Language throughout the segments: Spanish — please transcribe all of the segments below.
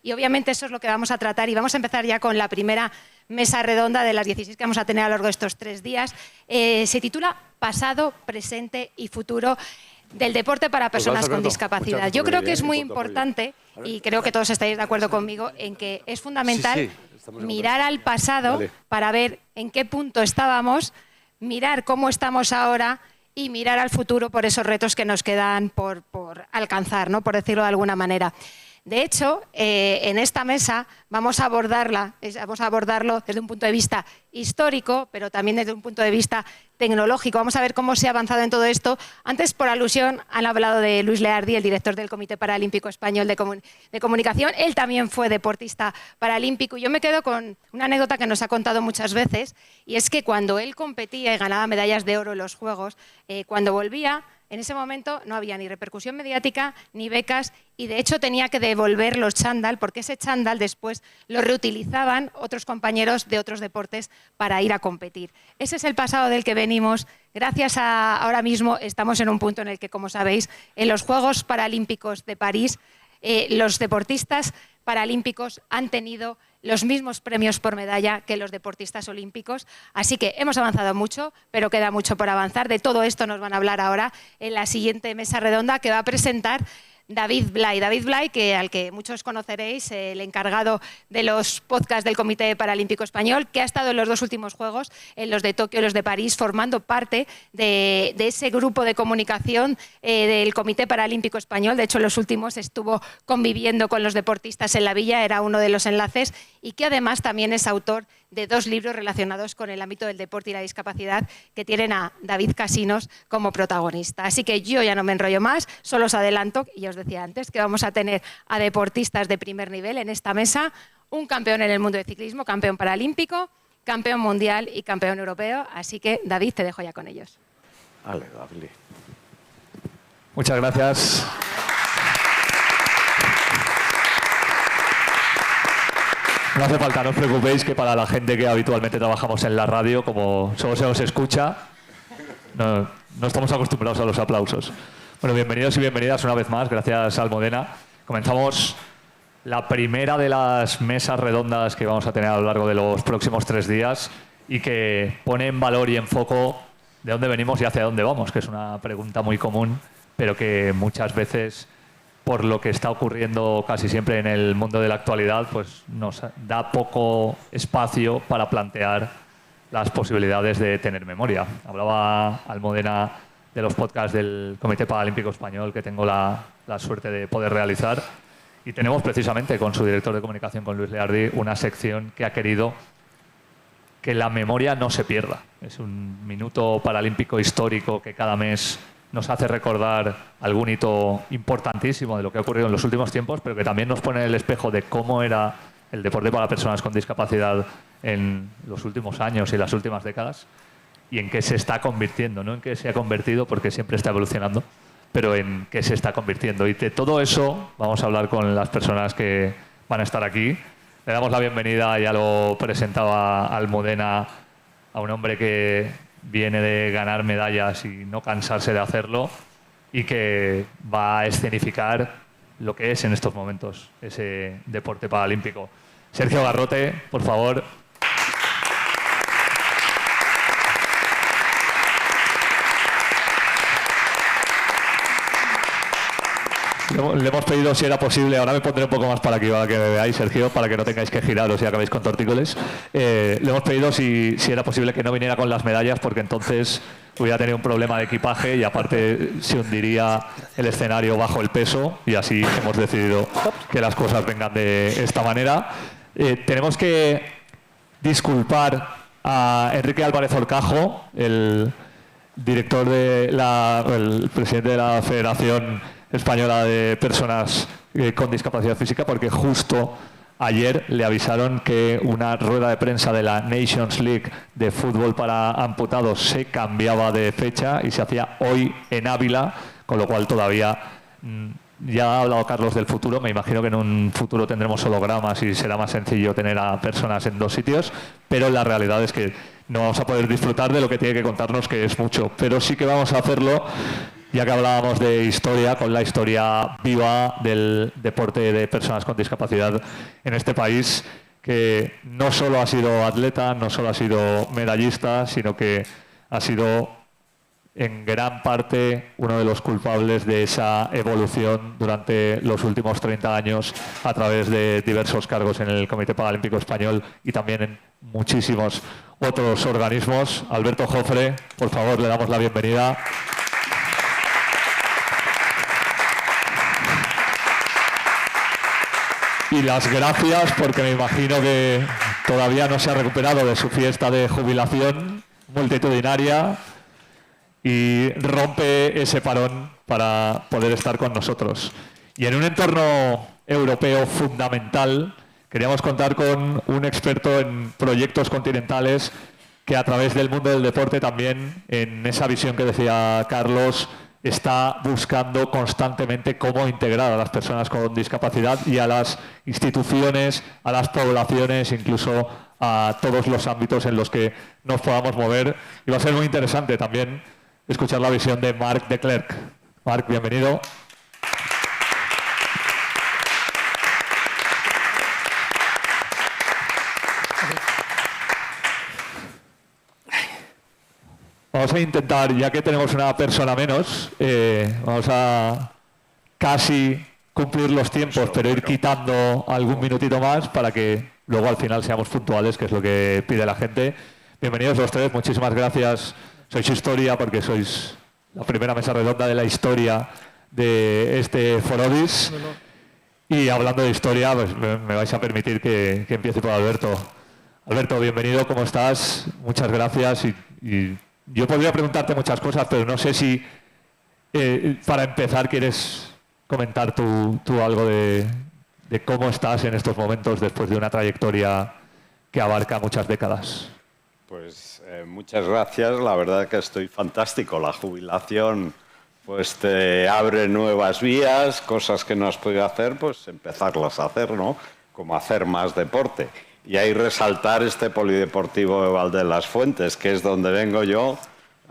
y obviamente eso es lo que vamos a tratar y vamos a empezar ya con la primera mesa redonda de las 16 que vamos a tener a lo largo de estos 3 días. Se titula Pasado, Presente y Futuro del deporte para personas con discapacidad. Yo creo que es muy importante, y creo que todos estáis de acuerdo conmigo, en que es fundamental mirar al pasado para ver en qué punto estábamos, mirar cómo estamos ahora y mirar al futuro por esos retos que nos quedan por alcanzar, ¿no? Por decirlo de alguna manera. De hecho, en esta mesa vamos a abordarlo desde un punto de vista histórico, pero también desde un punto de vista tecnológico. Vamos a ver cómo se ha avanzado en todo esto. Antes, por alusión, han hablado de Luis Leardi, el director del Comité Paralímpico Español de Comunicación. Él también fue deportista paralímpico. Y yo me quedo con una anécdota que nos ha contado muchas veces, y es que cuando él competía y ganaba medallas de oro en los Juegos, cuando volvía, en ese momento no había ni repercusión mediática ni becas, y de hecho tenía que devolver los chándal, porque ese chándal después lo reutilizaban otros compañeros de otros deportes para ir a competir. Ese es el pasado del que venimos. Gracias a ahora mismo estamos en un punto en el que, como sabéis, en los Juegos Paralímpicos de París, los deportistas paralímpicos han tenido los mismos premios por medalla que los deportistas olímpicos. Así que hemos avanzado mucho, pero queda mucho por avanzar. De todo esto nos van a hablar ahora en la siguiente mesa redonda que va a presentar David Blay. David Blay, al que muchos conoceréis, el encargado de los podcasts del Comité Paralímpico Español, que ha estado en los 2 últimos Juegos, en los de Tokio y los de París, formando parte de ese grupo de comunicación del Comité Paralímpico Español. De hecho, en los últimos estuvo conviviendo con los deportistas en la villa, era uno de los enlaces, y que además también es autor de 2 libros relacionados con el ámbito del deporte y la discapacidad, que tienen a David Casinos como protagonista. Así que yo ya no me enrollo más, solo os adelanto, y os decía antes, que vamos a tener a deportistas de primer nivel en esta mesa, un campeón en el mundo de ciclismo, campeón paralímpico, campeón mundial y campeón europeo. Así que, David, te dejo ya con ellos. Vale, David. Muchas gracias. No hace falta, no os preocupéis, que para la gente que habitualmente trabajamos en la radio, como solo se nos escucha, no estamos acostumbrados a los aplausos. Bueno, bienvenidos y bienvenidas una vez más, gracias Almudena. Comenzamos la primera de las mesas redondas que vamos a tener a lo largo de los próximos 3 días y que pone en valor y en foco de dónde venimos y hacia dónde vamos, que es una pregunta muy común, pero que muchas veces, por lo que está ocurriendo casi siempre en el mundo de la actualidad, pues nos da poco espacio para plantear las posibilidades de tener memoria. Hablaba Almudena de los podcasts del Comité Paralímpico Español que tengo la suerte de poder realizar, y tenemos precisamente con su director de comunicación, con Luis Leardi, una sección que ha querido que la memoria no se pierda. Es un minuto paralímpico histórico que cada mes nos hace recordar algún hito importantísimo de lo que ha ocurrido en los últimos tiempos, pero que también nos pone en el espejo de cómo era el deporte para personas con discapacidad en los últimos años y las últimas décadas, y en qué se está convirtiendo, no en qué se ha convertido, porque siempre está evolucionando, pero en qué se está convirtiendo. Y de todo eso vamos a hablar con las personas que van a estar aquí. Le damos la bienvenida, ya lo presentaba Almudena, a un hombre que viene de ganar medallas y no cansarse de hacerlo, y que va a escenificar lo que es en estos momentos ese deporte paralímpico. Sergio Garrote, por favor. Le hemos pedido si era posible, ahora me pondré un poco más para que me veáis, Sergio, para que no tengáis que giraros y acabéis con tortícolis. Le hemos pedido si era posible que no viniera con las medallas, porque entonces hubiera tenido un problema de equipaje y aparte se hundiría el escenario bajo el peso, y así hemos decidido que las cosas vengan de esta manera. Tenemos que disculpar a Enrique Álvarez Horcajo, el director el presidente de la Federación Española de Personas con Discapacidad Física, porque justo ayer le avisaron que una rueda de prensa de la Nations League de fútbol para amputados se cambiaba de fecha y se hacía hoy en Ávila, con lo cual todavía ya ha hablado Carlos del futuro. Me imagino que en un futuro tendremos hologramas y será más sencillo tener a personas en 2 sitios, pero la realidad es que no vamos a poder disfrutar de lo que tiene que contarnos, que es mucho, pero sí que vamos a hacerlo ya que hablábamos de historia, con la historia viva del deporte de personas con discapacidad en este país, que no solo ha sido atleta, no solo ha sido medallista, sino que ha sido en gran parte uno de los culpables de esa evolución durante los últimos 30 años a través de diversos cargos en el Comité Paralímpico Español y también en muchísimos otros organismos. Alberto Jofre, por favor, le damos la bienvenida. Y las gracias, porque me imagino que todavía no se ha recuperado de su fiesta de jubilación multitudinaria y rompe ese parón para poder estar con nosotros. Y en un entorno europeo fundamental, queríamos contar con un experto en proyectos continentales que a través del mundo del deporte también, en esa visión que decía Carlos, está buscando constantemente cómo integrar a las personas con discapacidad y a las instituciones, a las poblaciones, incluso a todos los ámbitos en los que nos podamos mover. Y va a ser muy interesante también escuchar la visión de Marc de Klerk. Marc, bienvenido. Vamos a intentar, ya que tenemos una persona menos, vamos a casi cumplir los tiempos, pero ir quitando algún minutito más para que luego al final seamos puntuales, que es lo que pide la gente. Bienvenidos los tres, muchísimas gracias. Sois historia porque sois la primera mesa redonda de la historia de este Forodis. Y hablando de historia, pues me vais a permitir que empiece por Alberto. Alberto, bienvenido, ¿cómo estás? Muchas gracias y yo podría preguntarte muchas cosas, pero no sé si para empezar quieres comentar tú algo de cómo estás en estos momentos después de una trayectoria que abarca muchas décadas. Pues muchas gracias, la verdad es que estoy fantástico. La jubilación pues te abre nuevas vías, cosas que no has podido hacer, pues empezarlas a hacer, ¿no? Como hacer más deporte. Y ahí resaltar este polideportivo de Val de las Fuentes, que es donde vengo yo.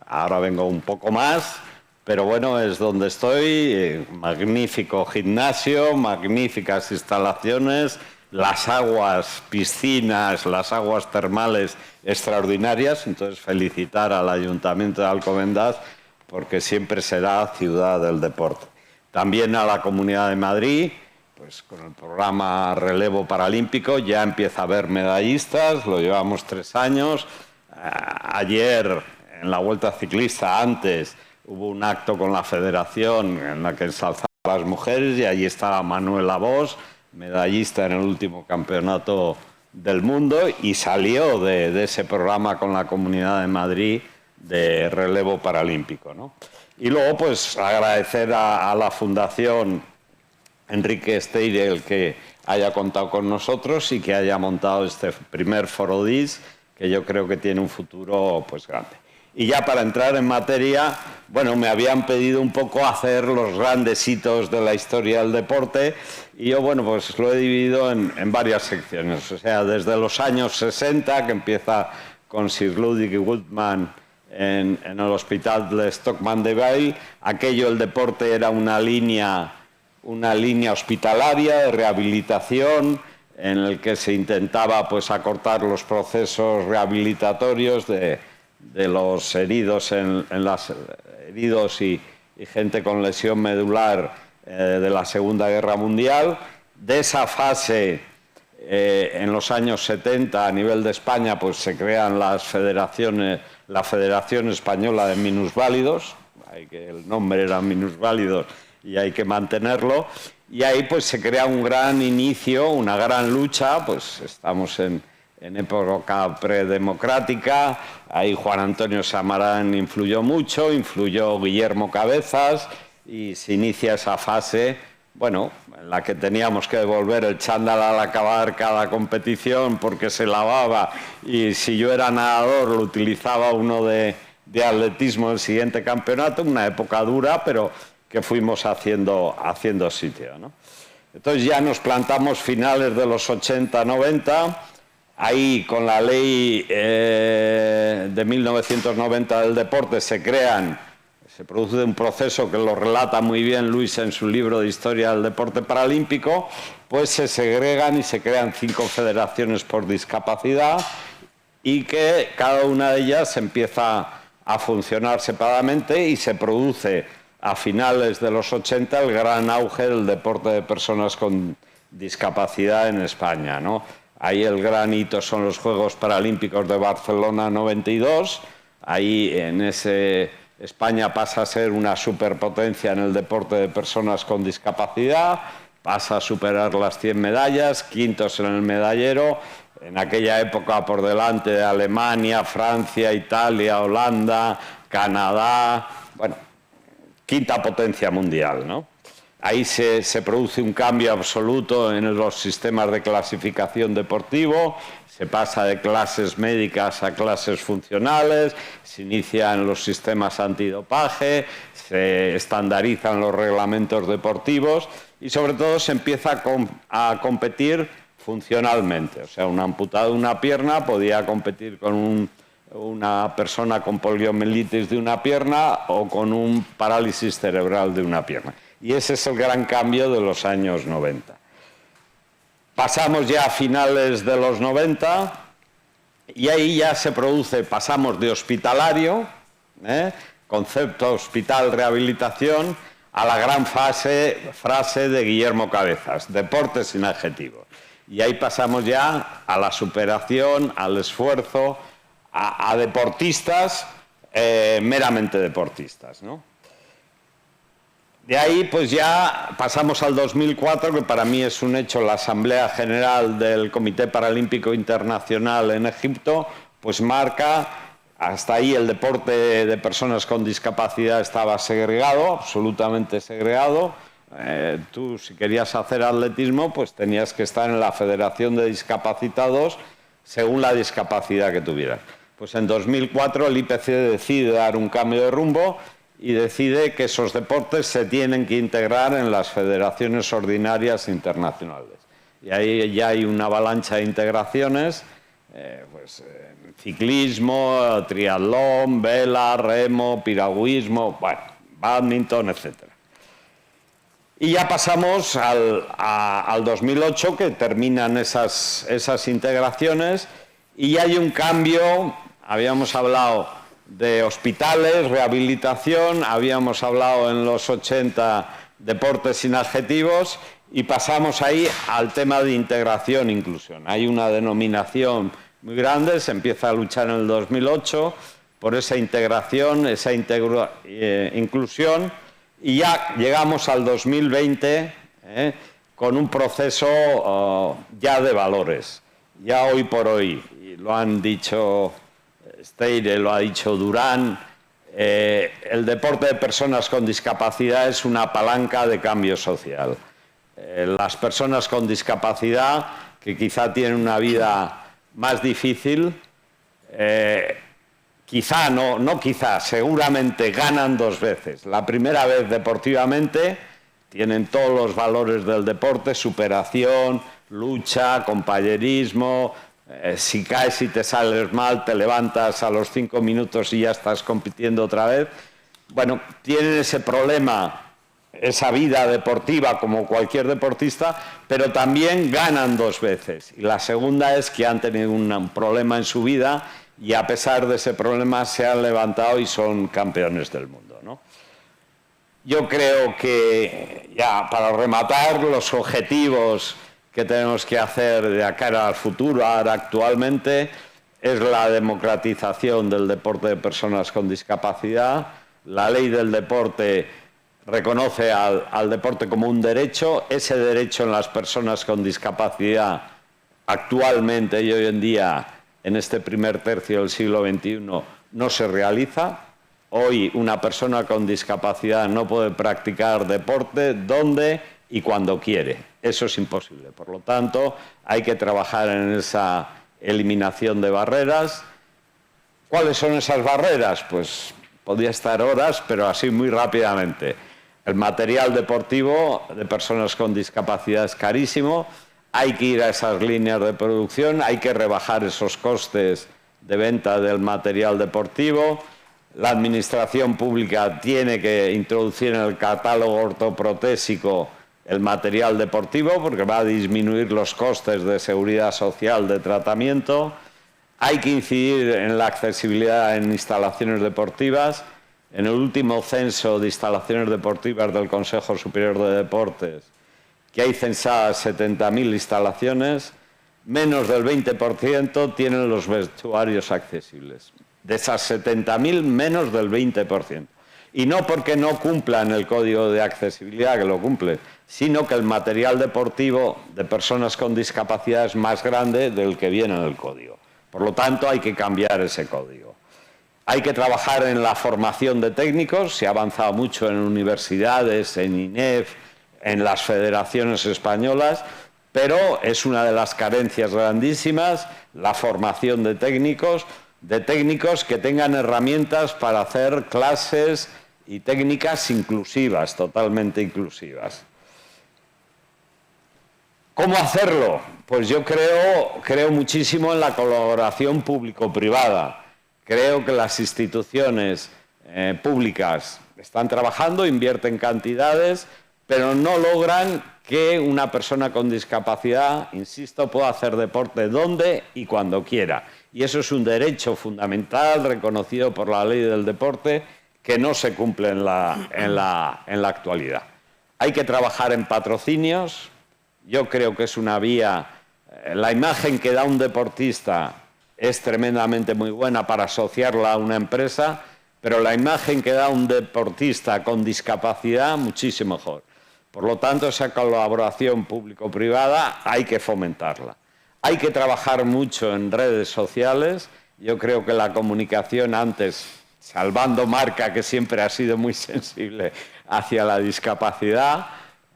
Ahora vengo un poco más, pero bueno, es donde estoy. Magnífico gimnasio, magníficas instalaciones, las aguas, piscinas, las aguas termales extraordinarias. Entonces, felicitar al Ayuntamiento de Alcobendas porque siempre será ciudad del deporte. También a la Comunidad de Madrid, pues con el programa Relevo Paralímpico ya empieza a haber medallistas, lo llevamos 3 años. Ayer, en la Vuelta Ciclista, antes, hubo un acto con la Federación en la que ensalzaba a las mujeres y allí estaba Manuela Bosch, medallista en el último campeonato del mundo, y salió de ese programa con la Comunidad de Madrid de Relevo Paralímpico, ¿no? Y luego, pues, agradecer a la Fundación Enrique Esteire el que haya contado con nosotros y que haya montado este primer Forodis, que yo creo que tiene un futuro pues grande. Y ya para entrar en materia, bueno, me habían pedido un poco hacer los grandes hitos de la historia del deporte y yo, bueno, pues lo he dividido en varias secciones. O sea, desde los años 60, que empieza con Sir Ludwig Woodman en el hospital de Stockman Deville, aquello, el deporte era una línea hospitalaria de rehabilitación en el que se intentaba pues acortar los procesos rehabilitatorios de los heridos heridos y gente con lesión medular de la Segunda Guerra Mundial. De esa fase, en los años 70, a nivel de España, pues se crean la Federación Española de Minusválidos, el nombre era Minusválidos, y hay que mantenerlo, y ahí pues se crea un gran inicio, una gran lucha, pues estamos en época predemocrática, ahí Juan Antonio Samarán influyó mucho, influyó Guillermo Cabezas, y se inicia esa fase, bueno, en la que teníamos que devolver el chándal al acabar cada competición porque se lavaba, y si yo era nadador lo utilizaba uno de atletismo en el siguiente campeonato, una época dura, pero que fuimos haciendo sitio, ¿no? Entonces ya nos plantamos finales de los 80-90, ahí con la ley de 1990 del deporte se se produce un proceso que lo relata muy bien Luis en su libro de Historia del Deporte Paralímpico, pues se segregan y se crean 5 federaciones por discapacidad y que cada una de ellas empieza a funcionar separadamente y se produce a finales de los 80 el gran auge del deporte de personas con discapacidad en España, ¿no? Ahí el gran hito son los Juegos Paralímpicos de Barcelona 92, ahí en ese España pasa a ser una superpotencia en el deporte de personas con discapacidad, pasa a superar las 100 medallas, quintos en el medallero, en aquella época por delante de Alemania, Francia, Italia, Holanda, Canadá, bueno, quinta potencia mundial, ¿no? Ahí se produce un cambio absoluto en los sistemas de clasificación deportivo, se pasa de clases médicas a clases funcionales, se inician los sistemas antidopaje, se estandarizan los reglamentos deportivos y sobre todo se empieza a competir funcionalmente. O sea, un amputado de una pierna podía competir con una persona con poliomielitis de una pierna o con un parálisis cerebral de una pierna. Y ese es el gran cambio de los años 90. Pasamos ya a finales de los 90 y ahí ya se produce, pasamos de hospitalario, concepto hospital-rehabilitación, a la gran frase de Guillermo Cabezas, deporte sin adjetivos. Y ahí pasamos ya a la superación, al esfuerzo, a deportistas, meramente deportistas, ¿no? De ahí pues ya pasamos al 2004, que para mí es un hecho, la Asamblea General del Comité Paralímpico Internacional en Egipto, pues marca, hasta ahí el deporte de personas con discapacidad estaba segregado, absolutamente segregado. Tú si querías hacer atletismo, pues tenías que estar en la Federación de Discapacitados según la discapacidad que tuvieras. Pues en 2004 el IPC decide dar un cambio de rumbo y decide que esos deportes se tienen que integrar en las federaciones ordinarias internacionales. Y ahí ya hay una avalancha de integraciones, ciclismo, triatlón, vela, remo, piragüismo, bueno, bádminton, etc. Y ya pasamos al 2008, que terminan esas integraciones, y hay un cambio. Habíamos hablado de hospitales, rehabilitación, habíamos hablado en los 80 deportes sin adjetivos y pasamos ahí al tema de integración e inclusión. Hay una denominación muy grande, se empieza a luchar en el 2008 por esa integración, esa inclusión y ya llegamos al 2020 con un proceso ya de valores, ya hoy por hoy, y lo han dicho Steire, lo ha dicho Durán, el deporte de personas con discapacidad es una palanca de cambio social. Las personas con discapacidad, que quizá tienen una vida más difícil, seguramente ganan 2 veces. La primera vez deportivamente tienen todos los valores del deporte, superación, lucha, compañerismo. Si caes y te sales mal, te levantas a los 5 minutos y ya estás compitiendo otra vez. Bueno, tienen ese problema, esa vida deportiva como cualquier deportista, pero también ganan 2 veces. Y la segunda es que han tenido un problema en su vida y a pesar de ese problema se han levantado y son campeones del mundo, ¿no? Yo creo que, ya para rematar, los objetivos que tenemos que hacer de cara al futuro, ahora actualmente, es la democratización del deporte de personas con discapacidad. La ley del deporte reconoce al deporte como un derecho. Ese derecho en las personas con discapacidad actualmente y hoy en día, en este primer tercio del siglo XXI, no se realiza. Hoy una persona con discapacidad no puede practicar deporte donde y cuando quiere. Eso es imposible. Por lo tanto, hay que trabajar en esa eliminación de barreras. ¿Cuáles son esas barreras? Pues podría estar horas, pero así muy rápidamente. El material deportivo de personas con discapacidad es carísimo. Hay que ir a esas líneas de producción, hay que rebajar esos costes de venta del material deportivo. la administración pública tiene que introducir en el catálogo ortoprotésico el material deportivo porque va a disminuir los costes de seguridad social de tratamiento. Hay que incidir en la accesibilidad en instalaciones deportivas. En el último censo de instalaciones deportivas del Consejo Superior de Deportes, que hay censadas 70.000 instalaciones, menos del 20% tienen los vestuarios accesibles. De esas 70.000, menos del 20%. Y no porque no cumplan el código de accesibilidad, que lo cumple, sino que el material deportivo de personas con discapacidad es más grande del que viene en el código. Por lo tanto, hay que cambiar ese código. Hay que trabajar en la formación de técnicos, se ha avanzado mucho en universidades, en INEF, en las federaciones españolas, pero es una de las carencias grandísimas la formación de técnicos que tengan herramientas para hacer clases y técnicas inclusivas, totalmente inclusivas. ¿Cómo hacerlo? Pues yo creo muchísimo en la colaboración público-privada. Creo que las instituciones públicas están trabajando, invierten cantidades, pero no logran que una persona con discapacidad, insisto, pueda hacer deporte donde y cuando quiera. Y eso es un derecho fundamental reconocido por la ley del deporte que no se cumple en la actualidad. Hay que trabajar en patrocinios. Yo creo que es una vía. La imagen que da un deportista es tremendamente muy buena para asociarla a una empresa, pero la imagen que da un deportista con discapacidad, muchísimo mejor. Por lo tanto, esa colaboración público-privada hay que fomentarla. Hay que trabajar mucho en redes sociales. Yo creo que la comunicación antes, salvando Marca, que siempre ha sido muy sensible hacia la discapacidad,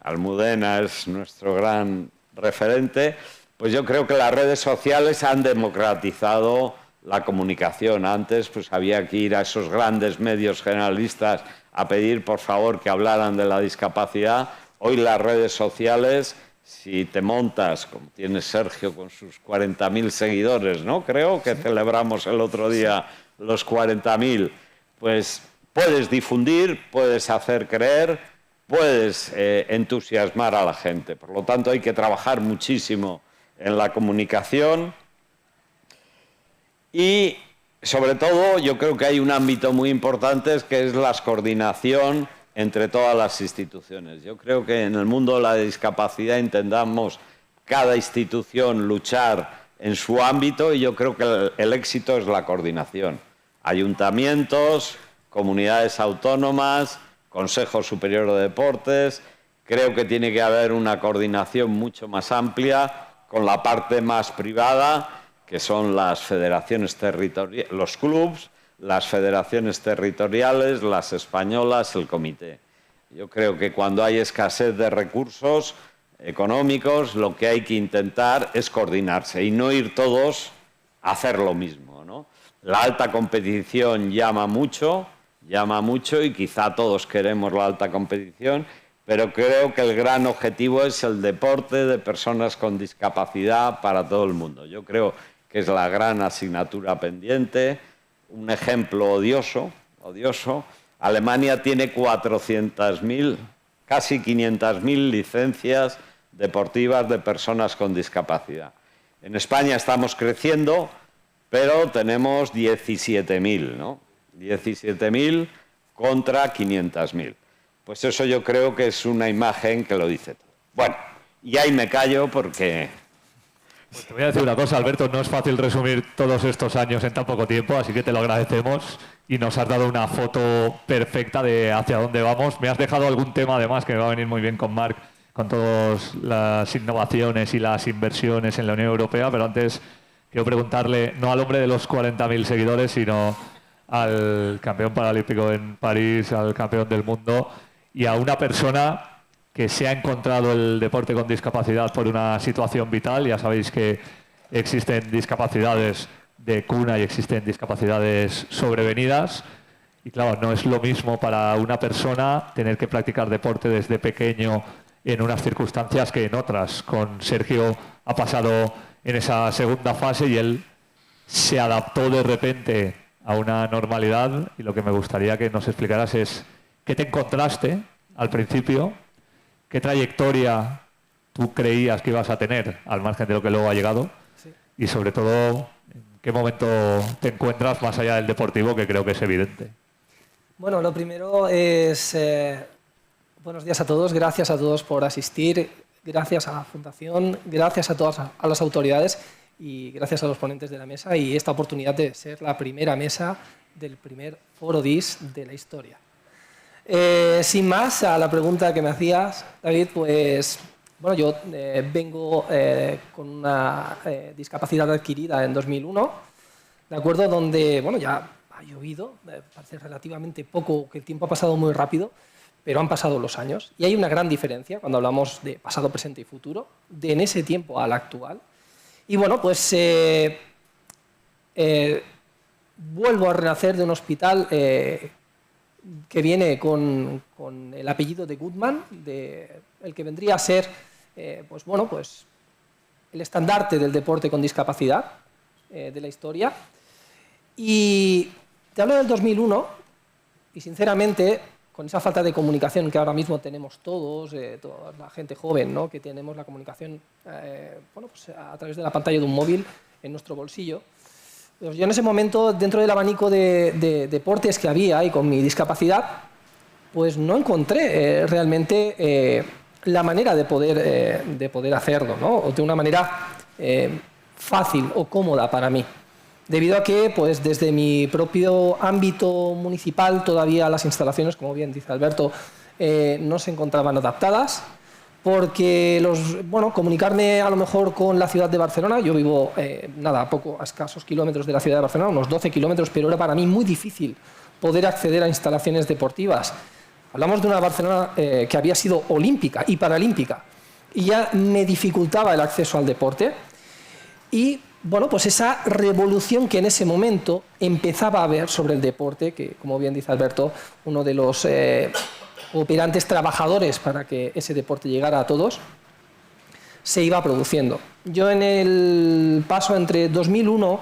Almudena es nuestro gran referente, pues yo creo que las redes sociales han democratizado la comunicación. Antes pues había que ir a esos grandes medios generalistas a pedir por favor que hablaran de la discapacidad. Hoy las redes sociales, si te montas, como tiene Sergio con sus 40.000 seguidores, ¿no? Creo que celebramos el otro día los 40.000, pues puedes difundir, puedes hacer creer, puedes entusiasmar a la gente. Por lo tanto, hay que trabajar muchísimo en la comunicación y, sobre todo, yo creo que hay un ámbito muy importante que es la coordinación entre todas las instituciones. Yo creo que en el mundo de la discapacidad intentamos cada institución luchar en su ámbito y yo creo que el éxito es la coordinación. Ayuntamientos, comunidades autónomas, Consejo Superior de Deportes. Creo que tiene que haber una coordinación mucho más amplia con la parte más privada, que son las federaciones territoriales, los clubs, las federaciones territoriales, las españolas, el comité. Yo creo que cuando hay escasez de recursos económicos, lo que hay que intentar es coordinarse y no ir todos a hacer lo mismo, ¿no? La alta competición llama mucho y quizá todos queremos la alta competición, pero creo que el gran objetivo es el deporte de personas con discapacidad para todo el mundo. Yo creo que es la gran asignatura pendiente. Un ejemplo odioso. Alemania tiene 400.000, casi 500.000 licencias deportivas de personas con discapacidad. En España estamos creciendo, pero tenemos 17.000, ¿no? 17.000 contra 500.000. Pues eso yo creo que es una imagen que lo dice todo. Bueno, y ahí me callo porque... Pues te voy a decir una cosa, Alberto, no es fácil resumir todos estos años en tan poco tiempo, así que te lo agradecemos y nos has dado una foto perfecta de hacia dónde vamos. Me has dejado algún tema además que me va a venir muy bien con Marc, con todas las innovaciones y las inversiones en la Unión Europea, pero antes quiero preguntarle, no al hombre de los 40.000 seguidores, sino al campeón paralímpico en París, al campeón del mundo y a una persona que se ha encontrado el deporte con discapacidad por una situación vital. Ya sabéis que existen discapacidades de cuna y existen discapacidades sobrevenidas. Y claro, no es lo mismo para una persona tener que practicar deporte desde pequeño en unas circunstancias que en otras. Con Sergio ha pasado en esa segunda fase y él se adaptó de repente a una normalidad, y lo que me gustaría que nos explicaras es qué te encontraste al principio, qué trayectoria tú creías que ibas a tener al margen de lo que luego ha llegado, Sí. y sobre todo en qué momento te encuentras más allá del deportivo, que creo que es evidente. Bueno, lo primero es buenos días a todos, gracias a todos por asistir, gracias a la Fundación, gracias a todas a las autoridades y gracias a los ponentes de la mesa y esta oportunidad de ser la primera mesa del primer Foro DIS de la historia. Sin más, a la pregunta que me hacías, David, pues bueno, yo vengo con una discapacidad adquirida en 2001, ¿de acuerdo? Donde, bueno, ya ha llovido, parece relativamente poco, que el tiempo ha pasado muy rápido, pero han pasado los años. Y hay una gran diferencia cuando hablamos de pasado, presente y futuro, de en ese tiempo al actual. Y bueno, pues vuelvo a renacer de un hospital que viene con el apellido de Goodman, el que vendría a ser pues bueno, pues el estandarte del deporte con discapacidad de la historia. Y te hablo del 2001 y sinceramente con esa falta de comunicación que ahora mismo tenemos todos, toda la gente joven, ¿no? Que tenemos la comunicación bueno, pues a través de la pantalla de un móvil en nuestro bolsillo. Pues yo en ese momento, dentro del abanico de deportes que había y con mi discapacidad, pues no encontré realmente la manera de poder hacerlo, ¿no? O de una manera fácil o cómoda para mí. Debido a que, pues, desde mi propio ámbito municipal, todavía las instalaciones, como bien dice Alberto, no se encontraban adaptadas, porque bueno, comunicarme a lo mejor con la ciudad de Barcelona, yo vivo a escasos kilómetros de la ciudad de Barcelona, unos 12 kilómetros, pero era para mí muy difícil poder acceder a instalaciones deportivas. Hablamos de una Barcelona que había sido olímpica y paralímpica, y ya me dificultaba el acceso al deporte. Y bueno, pues esa revolución que en ese momento empezaba a haber sobre el deporte, que como bien dice Alberto, uno de los operantes trabajadores para que ese deporte llegara a todos, se iba produciendo. Yo en el paso entre 2001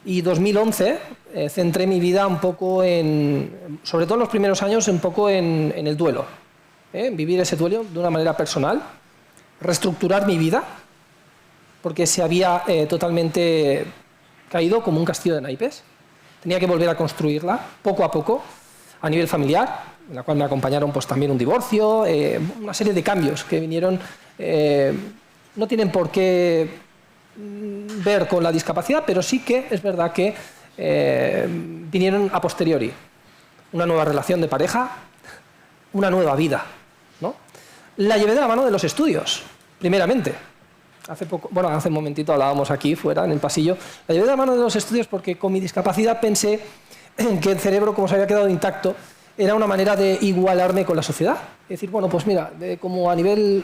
y 2011 centré mi vida un poco sobre todo en los primeros años, un poco en el duelo. Vivir ese duelo de una manera personal, reestructurar mi vida, porque se había totalmente caído como un castillo de naipes. Tenía que volver a construirla poco a poco, a nivel familiar, en la cual me acompañaron pues, también un divorcio, una serie de cambios que vinieron, no tienen por qué ver con la discapacidad, pero sí que es verdad que vinieron a posteriori. Una nueva relación de pareja, una nueva vida, ¿no? La llevé de la mano de los estudios, primeramente. Hace un momentito hablábamos aquí fuera, en el pasillo. La llevé de la mano de los estudios porque con mi discapacidad pensé que el cerebro, como se había quedado intacto, era una manera de igualarme con la sociedad. Es decir, bueno, pues mira, como a nivel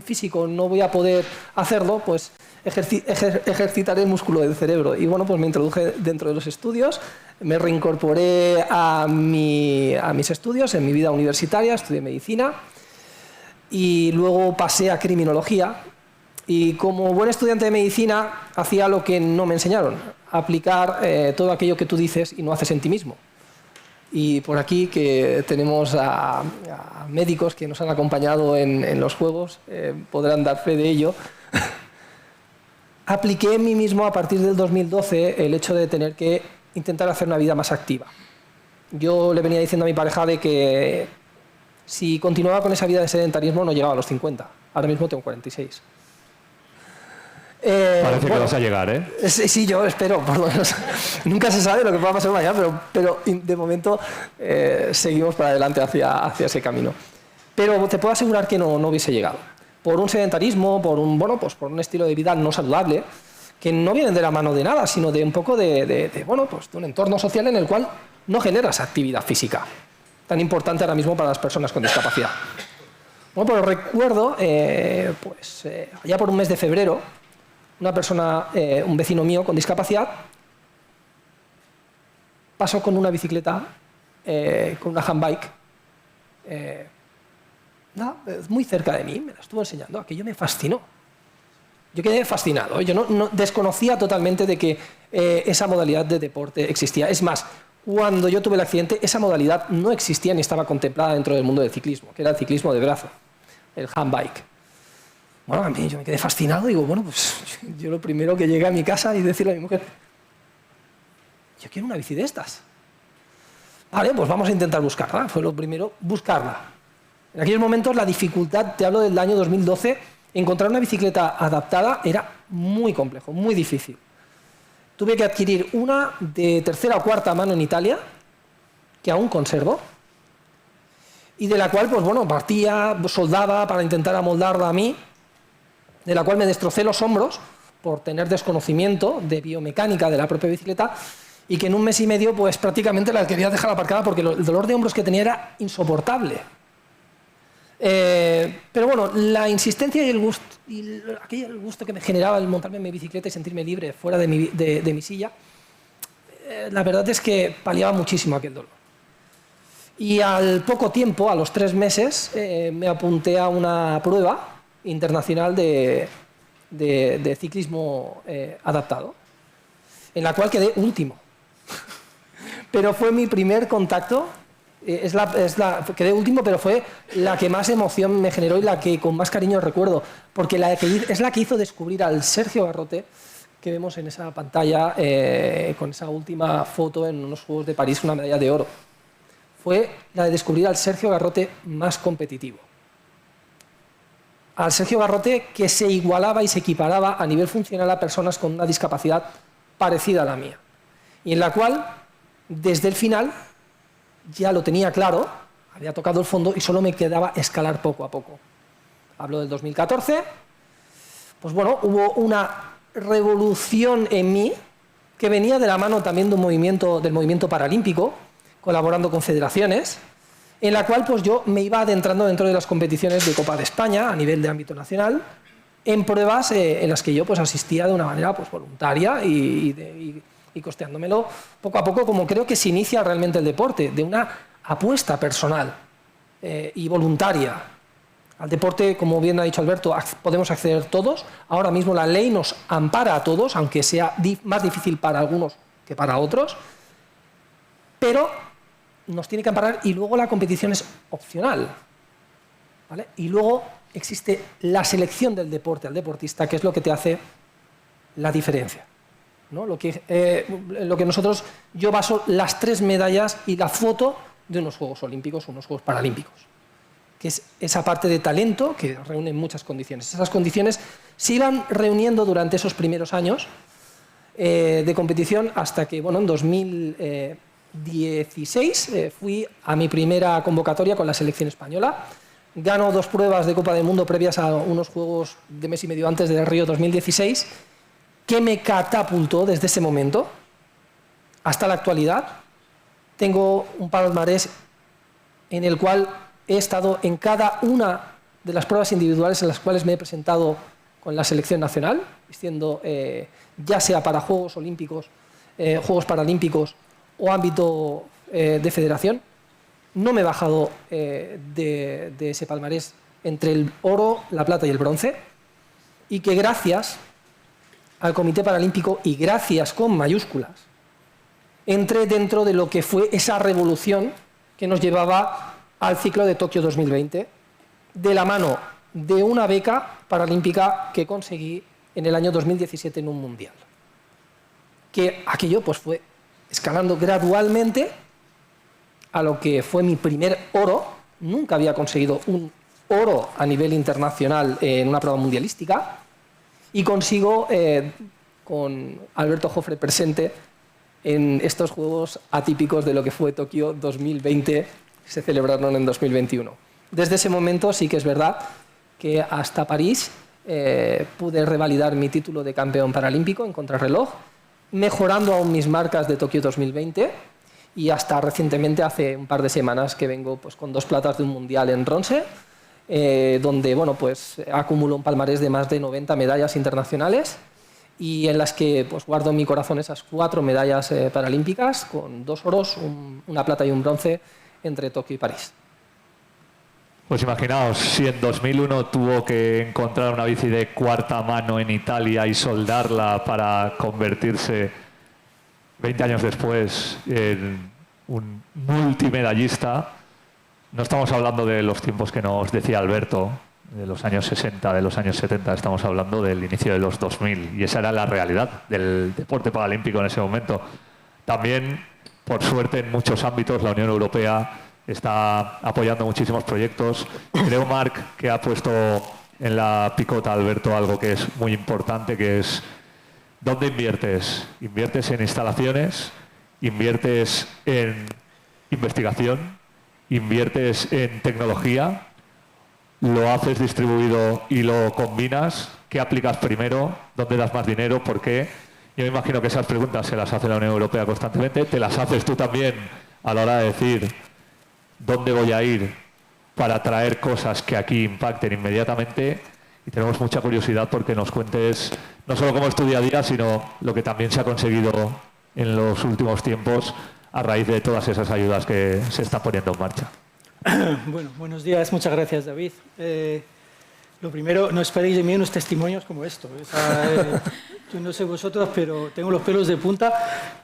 físico no voy a poder hacerlo, pues ejercitaré el músculo del cerebro. Y bueno, pues me introduje dentro de los estudios, me reincorporé a mis estudios en mi vida universitaria, estudié medicina y luego pasé a criminología. Y como buen estudiante de medicina hacía lo que no me enseñaron, aplicar todo aquello que tú dices y no haces en ti mismo. Y por aquí que tenemos a médicos que nos han acompañado en los juegos, podrán dar fe de ello. Apliqué en mí mismo a partir del 2012 el hecho de tener que intentar hacer una vida más activa. Yo le venía diciendo a mi pareja de que si continuaba con esa vida de sedentarismo no llegaba a los 50. Ahora mismo tengo 46. Parece que vas a llegar, ¿eh? Sí, yo espero, por lo menos. Nunca se sabe lo que pueda pasar mañana, pero de momento seguimos para adelante hacia ese camino. Pero te puedo asegurar que no hubiese llegado. Por un sedentarismo, por un estilo de vida no saludable, que no vienen de la mano de nada, sino de un poco de un entorno social en el cual no generas actividad física, tan importante ahora mismo para las personas con discapacidad. Bueno, pues recuerdo, allá por un mes de febrero, una persona, un vecino mío con discapacidad, pasó con una bicicleta, con una handbike, muy cerca de mí, me la estuvo enseñando, aquello me fascinó. Yo quedé fascinado. Yo no desconocía totalmente de que esa modalidad de deporte existía. Es más, cuando yo tuve el accidente, esa modalidad no existía ni estaba contemplada dentro del mundo del ciclismo, que era el ciclismo de brazo, el handbike. Bueno, a mí yo me quedé fascinado. Digo, bueno, pues yo lo primero que llegué a mi casa y decirle a mi mujer, yo quiero una bici de estas. Vale, pues vamos a intentar buscarla. Fue lo primero, buscarla. En aquellos momentos la dificultad, te hablo del año 2012, encontrar una bicicleta adaptada era muy complejo, muy difícil. Tuve que adquirir una de tercera o cuarta mano en Italia, que aún conservo, y de la cual, pues bueno, partía, soldaba para intentar amoldarla a mí, de la cual me destrocé los hombros por tener desconocimiento de biomecánica de la propia bicicleta, y que en un mes y medio, pues prácticamente la quería dejar aparcada porque el dolor de hombros que tenía era insoportable. Pero bueno, la insistencia y el gusto que me generaba el montarme en mi bicicleta y sentirme libre fuera de mi silla, la verdad es que paliaba muchísimo aquel dolor. Y al poco tiempo, a los 3 meses, me apunté a una prueba internacional de ciclismo adaptado, en la cual quedé último. Pero fue mi primer contacto. Quedé último, pero fue la que más emoción me generó y la que con más cariño recuerdo, porque es la que hizo descubrir al Sergio Garrote que vemos en esa pantalla con esa última foto en unos Juegos de París, una medalla de oro. Fue la de descubrir al Sergio Garrote más competitivo. Al Sergio Garrote que se igualaba y se equiparaba a nivel funcional a personas con una discapacidad parecida a la mía. Y en la cual, desde el final, ya lo tenía claro, había tocado el fondo y solo me quedaba escalar poco a poco. Hablo del 2014, pues bueno, hubo una revolución en mí que venía de la mano también del movimiento paralímpico, colaborando con federaciones, en la cual pues yo me iba adentrando dentro de las competiciones de Copa de España a nivel de ámbito nacional, en pruebas en las que yo pues asistía de una manera pues voluntaria y costeándomelo poco a poco, como creo que se inicia realmente el deporte, de una apuesta personal y voluntaria. Al deporte, como bien ha dicho Alberto, podemos acceder todos. Ahora mismo la ley nos ampara a todos, aunque sea más difícil para algunos que para otros, pero nos tiene que amparar y luego la competición es opcional, ¿vale? Y luego existe la selección del deporte al deportista, que es lo que te hace la diferencia, ¿no? Lo que yo baso las 3 medallas y la foto de unos Juegos Olímpicos o unos Juegos Paralímpicos, que es esa parte de talento que reúne muchas condiciones. Esas condiciones se iban reuniendo durante esos primeros años de competición hasta que, bueno, en 2016 fui a mi primera convocatoria con la selección española. Gano 2 pruebas de Copa del Mundo previas a unos Juegos de mes y medio antes de Río 2016, que me catapultó desde ese momento hasta la actualidad. Tengo un palmarés en el cual he estado en cada una de las pruebas individuales en las cuales me he presentado con la selección nacional, vistiendo ya sea para Juegos Olímpicos, Juegos Paralímpicos o ámbito de federación. No me he bajado de ese palmarés entre el oro, la plata y el bronce, y que gracias al Comité Paralímpico, y gracias con mayúsculas, entré dentro de lo que fue esa revolución que nos llevaba al ciclo de Tokio 2020, de la mano de una beca paralímpica que conseguí en el año 2017 en un mundial. Que aquello pues fue escalando gradualmente a lo que fue mi primer oro. Nunca había conseguido un oro a nivel internacional en una prueba mundialística, y consigo, con Alberto Jofre presente, en estos Juegos atípicos de lo que fue Tokio 2020, que se celebraron en 2021. Desde ese momento sí que es verdad que hasta París pude revalidar mi título de campeón paralímpico en contrarreloj, mejorando aún mis marcas de Tokio 2020, y hasta recientemente, hace un par de semanas, que vengo pues con 2 platas de un mundial en bronce, donde bueno, pues, acumulo un palmarés de más de 90 medallas internacionales, y en las que pues, guardo en mi corazón esas 4 medallas paralímpicas, con 2 oros, una plata y un bronce entre Tokio y París. Pues imaginaos, si en 2001 tuvo que encontrar una bici de cuarta mano en Italia y soldarla para convertirse 20 años después en un multimedallista, no estamos hablando de los tiempos que nos decía Alberto, de los años 60, de los años 70, estamos hablando del inicio de los 2000 y esa era la realidad del deporte paralímpico en ese momento. También, por suerte, en muchos ámbitos la Unión Europea está apoyando muchísimos proyectos. Creo, Marc, que ha puesto en la picota, Alberto, algo que es muy importante, que es ¿dónde inviertes? ¿Inviertes en instalaciones? ¿Inviertes en investigación? ¿Inviertes en tecnología? ¿Lo haces distribuido y lo combinas? ¿Qué aplicas primero? ¿Dónde das más dinero? ¿Por qué? Yo me imagino que esas preguntas se las hace la Unión Europea constantemente. ¿Te las haces tú también a la hora de decir dónde voy a ir para traer cosas que aquí impacten inmediatamente? Y tenemos mucha curiosidad porque nos cuentes no solo cómo es tu día a día, sino lo que también se ha conseguido en los últimos tiempos a raíz de todas esas ayudas que se están poniendo en marcha. Bueno, buenos días, muchas gracias, David. Lo primero, no esperéis de mí unos testimonios como esto. Yo no sé vosotros, pero tengo los pelos de punta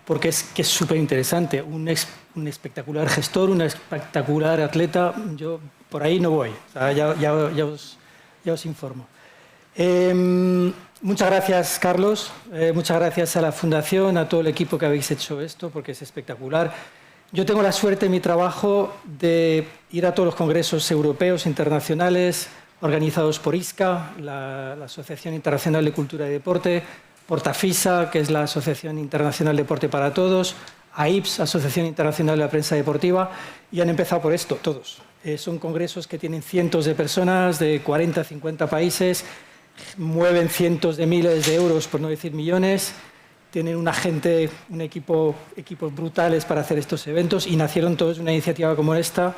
porque es súper interesante. Un espectacular gestor, un espectacular atleta. Yo por ahí no voy, o sea, ya os informo. Muchas gracias, Carlos. Muchas gracias a la Fundación, a todo el equipo que habéis hecho esto, porque es espectacular. Yo tengo la suerte en mi trabajo de ir a todos los congresos europeos, internacionales, organizados por ISCA, la Asociación Internacional de Cultura y Deporte, Portafisa, que es la Asociación Internacional de Deporte para Todos, AIPS, Asociación Internacional de la Prensa Deportiva, y han empezado por esto, todos. Son congresos que tienen cientos de personas de 40, 50 países, mueven cientos de miles de euros, por no decir millones, tienen una gente, equipos brutales para hacer estos eventos y nacieron todos de una iniciativa como esta.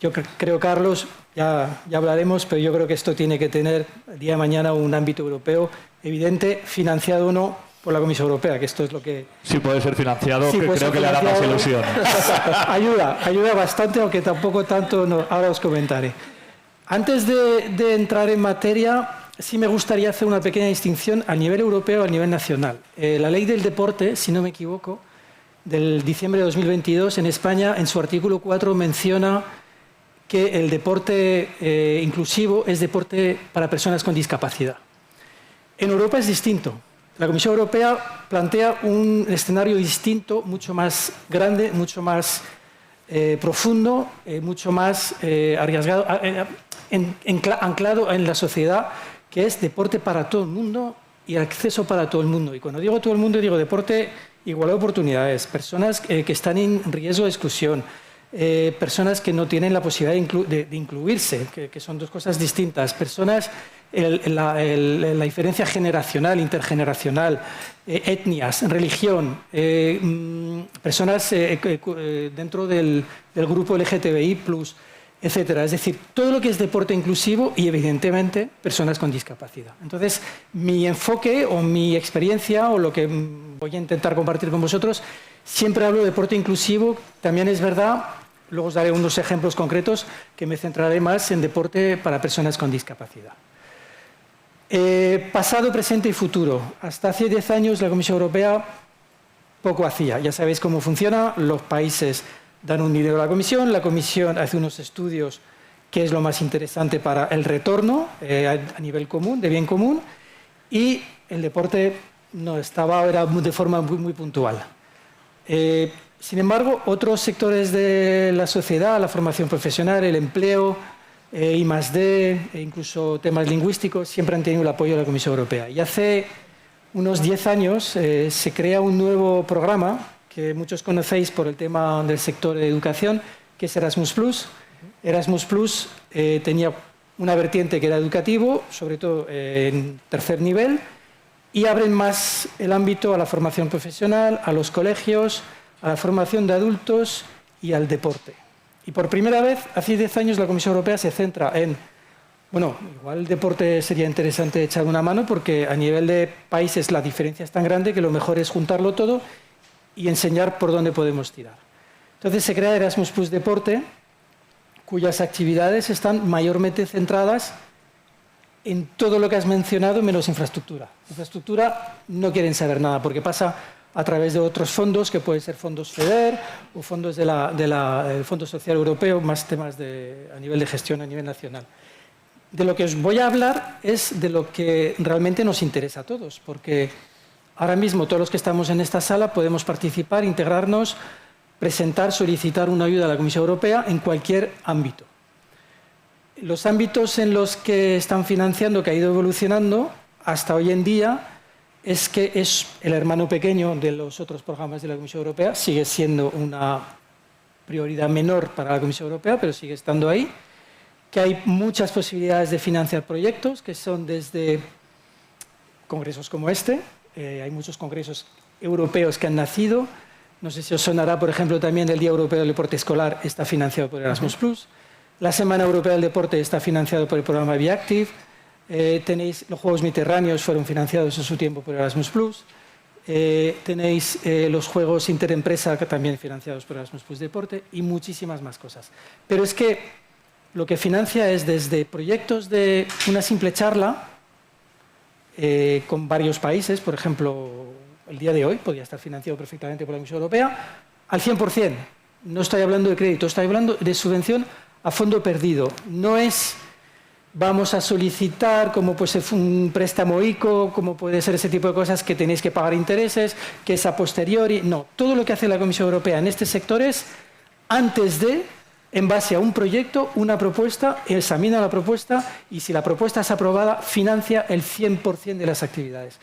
Yo creo, Carlos, ya hablaremos, pero yo creo que esto tiene que tener el día de mañana un ámbito europeo evidente, financiado o no por la Comisión Europea, que esto es lo que... Sí, puede ser financiado, sí, que creo que le hará más ilusión. ayuda bastante, aunque tampoco tanto, no, ahora os comentaré. Antes de entrar en materia, sí me gustaría hacer una pequeña distinción a nivel europeo y a nivel nacional. La Ley del Deporte, si no me equivoco, del diciembre de 2022, en España, en su artículo 4, menciona que el deporte inclusivo es deporte para personas con discapacidad. En Europa es distinto. La Comisión Europea plantea un escenario distinto, mucho más grande, mucho más profundo, mucho más arriesgado, anclado en la sociedad, que es deporte para todo el mundo y acceso para todo el mundo. Y cuando digo todo el mundo, digo deporte, igualdad de oportunidades, personas que están en riesgo de exclusión, personas que no tienen la posibilidad de incluirse, que son dos cosas distintas, personas, la diferencia generacional, intergeneracional, etnias, religión, personas dentro del grupo LGTBI+, etcétera. Es decir, todo lo que es deporte inclusivo y, evidentemente, personas con discapacidad. Entonces, mi enfoque o mi experiencia o lo que voy a intentar compartir con vosotros, siempre hablo de deporte inclusivo. También es verdad, luego os daré unos ejemplos concretos, que me centraré más en deporte para personas con discapacidad. Pasado, presente y futuro. Hasta hace 10 años la Comisión Europea poco hacía. Ya sabéis cómo funciona, los países dan un dinero a la Comisión hace unos estudios qué es lo más interesante para el retorno a nivel común, de bien común, y el deporte no estaba, era de forma muy puntual. Sin embargo, otros sectores de la sociedad, la formación profesional, el empleo, I+D, e incluso temas lingüísticos, siempre han tenido el apoyo de la Comisión Europea. Y hace unos 10 años se crea un nuevo programa que muchos conocéis por el tema del sector de educación, que es Erasmus+. Erasmus+ tenía una vertiente que era educativo, sobre todo en tercer nivel, y abren más el ámbito a la formación profesional, a los colegios, a la formación de adultos y al deporte. Y por primera vez, hace 10 años, la Comisión Europea se centra en, bueno, igual el deporte sería interesante echar una mano porque a nivel de países la diferencia es tan grande que lo mejor es juntarlo todo y enseñar por dónde podemos tirar. Entonces se crea Erasmus+ Deporte, cuyas actividades están mayormente centradas en todo lo que has mencionado menos infraestructura. Infraestructura no quieren saber nada porque pasa a través de otros fondos, que pueden ser fondos FEDER o fondos del Fondo Social Europeo, más temas a nivel de gestión a nivel nacional. De lo que os voy a hablar es de lo que realmente nos interesa a todos, porque ahora mismo todos los que estamos en esta sala podemos participar, integrarnos, presentar, solicitar una ayuda a la Comisión Europea en cualquier ámbito. Los ámbitos en los que están financiando, que ha ido evolucionando hasta hoy en día, es que es el hermano pequeño de los otros programas de la Comisión Europea, sigue siendo una prioridad menor para la Comisión Europea, pero sigue estando ahí, que hay muchas posibilidades de financiar proyectos, que son desde congresos como este, hay muchos congresos europeos que han nacido, no sé si os sonará, por ejemplo, también el Día Europeo del Deporte Escolar está financiado por Erasmus+, la Semana Europea del Deporte está financiado por el programa Viactive, tenéis los Juegos Mediterráneos, fueron financiados en su tiempo por Erasmus+, tenéis los Juegos Interempresa, que también financiados por Erasmus+ Deporte, y muchísimas más cosas. Pero es que lo que financia es desde proyectos de una simple charla con varios países, por ejemplo, el día de hoy podría estar financiado perfectamente por la Comisión Europea, al 100%. No estoy hablando de crédito, estoy hablando de subvención a fondo perdido. No es vamos a solicitar como puede ser un préstamo ICO, como puede ser ese tipo de cosas que tenéis que pagar intereses, que es a posteriori. No, todo lo que hace la Comisión Europea en este sector es antes de, en base a un proyecto, una propuesta, examina la propuesta y si la propuesta es aprobada, financia el 100% de las actividades.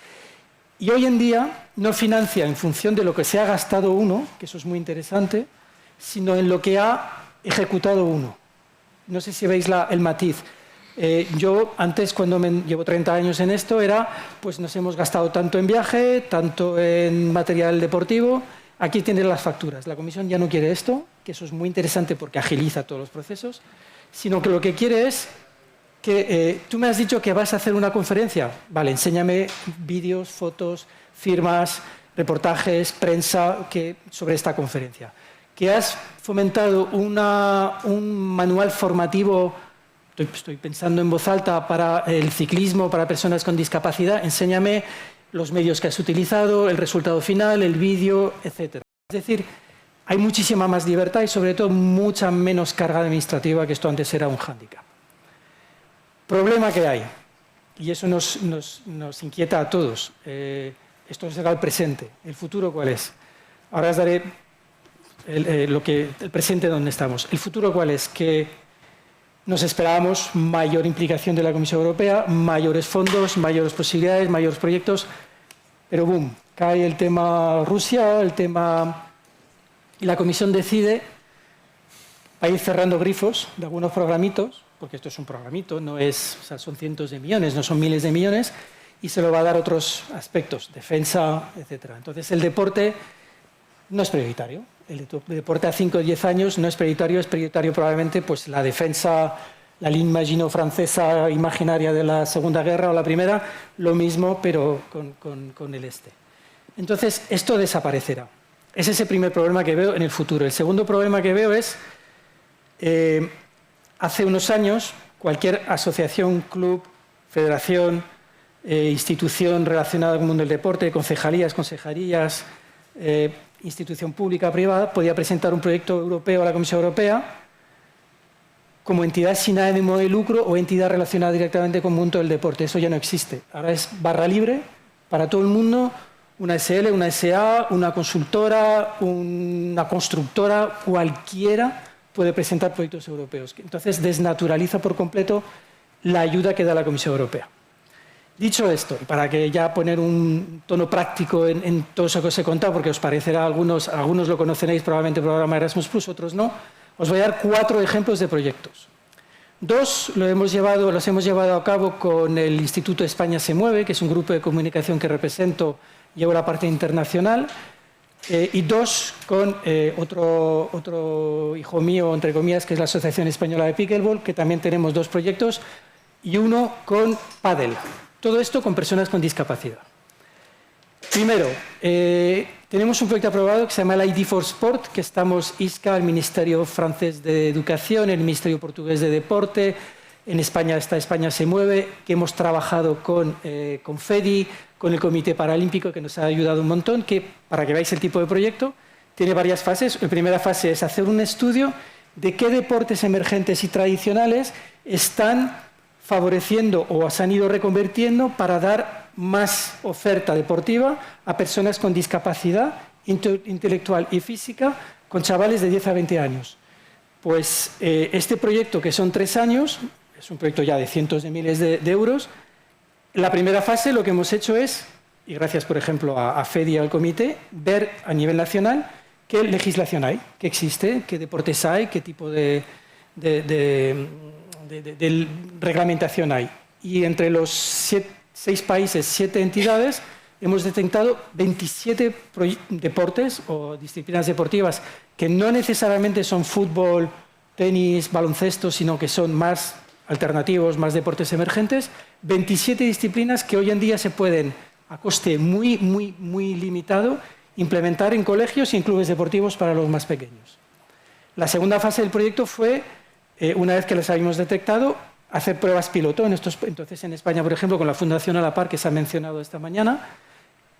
Y hoy en día no financia en función de lo que se ha gastado uno, que eso es muy interesante, sino en lo que ha ejecutado uno. No sé si veis el matiz. Yo antes, cuando llevo 30 años en esto, pues nos hemos gastado tanto en viaje, tanto en material deportivo. Aquí tienes las facturas. La Comisión ya no quiere esto, que eso es muy interesante porque agiliza todos los procesos, sino que lo que quiere es que tú me has dicho que vas a hacer una conferencia. Vale, enséñame vídeos, fotos, firmas, reportajes, prensa sobre esta conferencia. Que has fomentado un manual formativo, estoy pensando en voz alta, para el ciclismo, para personas con discapacidad, enséñame los medios que has utilizado, el resultado final, el vídeo, etc. Es decir, hay muchísima más libertad y sobre todo mucha menos carga administrativa, que esto antes era un hándicap. Problema que hay, y eso nos inquieta a todos, esto será el presente. ¿El futuro cuál es? Ahora os daré el presente donde estamos. ¿El futuro cuál es? Que nos esperábamos mayor implicación de la Comisión Europea, mayores fondos, mayores posibilidades, mayores proyectos, pero boom, cae el tema Rusia, y la Comisión decide a ir cerrando grifos de algunos programitos, porque esto es un programito, son cientos de millones, no son miles de millones, y se lo va a dar otros aspectos, defensa, etc. Entonces el deporte no es prioritario. El deporte a 5 o 10 años no es prioritario probablemente pues, la defensa, la ligne Maginot francesa imaginaria de la Segunda Guerra o la Primera, lo mismo, pero con el este. Entonces, esto desaparecerá. Es ese primer problema que veo en el futuro. El segundo problema que veo es, hace unos años, cualquier asociación, club, federación, institución relacionada con el mundo del deporte, concejalías, consejerías, institución pública, privada, podía presentar un proyecto europeo a la Comisión Europea como entidad sin ánimo de lucro o entidad relacionada directamente con el mundo del deporte. Eso ya no existe. Ahora es barra libre para todo el mundo, una SL, una SA, una consultora, una constructora, cualquiera puede presentar proyectos europeos. Entonces desnaturaliza por completo la ayuda que da la Comisión Europea. Dicho esto, y para que ya poner un tono práctico en todo eso que os he contado, porque os parecerá, algunos lo conoceréis probablemente el programa Erasmus+, otros no, os voy a dar 4 ejemplos de proyectos. 2 los hemos llevado a cabo con el Instituto España se mueve, que es un grupo de comunicación que represento, llevo la parte internacional, y 2 con otro hijo mío, entre comillas, que es la Asociación Española de Pickleball, que también tenemos 2 proyectos, y uno con pádel. Todo esto con personas con discapacidad. Primero, tenemos un proyecto aprobado que se llama el ID for Sport, que estamos ISCA, el Ministerio Francés de Educación, el Ministerio Portugués de Deporte, en España está España se mueve, que hemos trabajado con FEDI, con el Comité Paralímpico, que nos ha ayudado un montón, que, para que veáis el tipo de proyecto, tiene varias fases. La primera fase es hacer un estudio de qué deportes emergentes y tradicionales están favoreciendo o se han ido reconvirtiendo para dar más oferta deportiva a personas con discapacidad intelectual y física, con chavales de 10 a 20 años. Pues este proyecto, que son 3 años, es un proyecto ya de cientos de miles de euros. La primera fase lo que hemos hecho es, y gracias por ejemplo a FEDI y al comité, ver a nivel nacional qué legislación hay, qué existe, qué deportes hay, qué tipo de reglamentación hay. Y entre los 6 países, 7 entidades, hemos detectado 27 deportes o disciplinas deportivas que no necesariamente son fútbol, tenis, baloncesto, sino que son más alternativos, más deportes emergentes, 27 disciplinas que hoy en día se pueden, a coste muy limitado, implementar en colegios y en clubes deportivos para los más pequeños. La segunda fase del proyecto fue, una vez que las habíamos detectado, hacer pruebas piloto. Entonces, en España, por ejemplo, con la Fundación A la Par, que se ha mencionado esta mañana,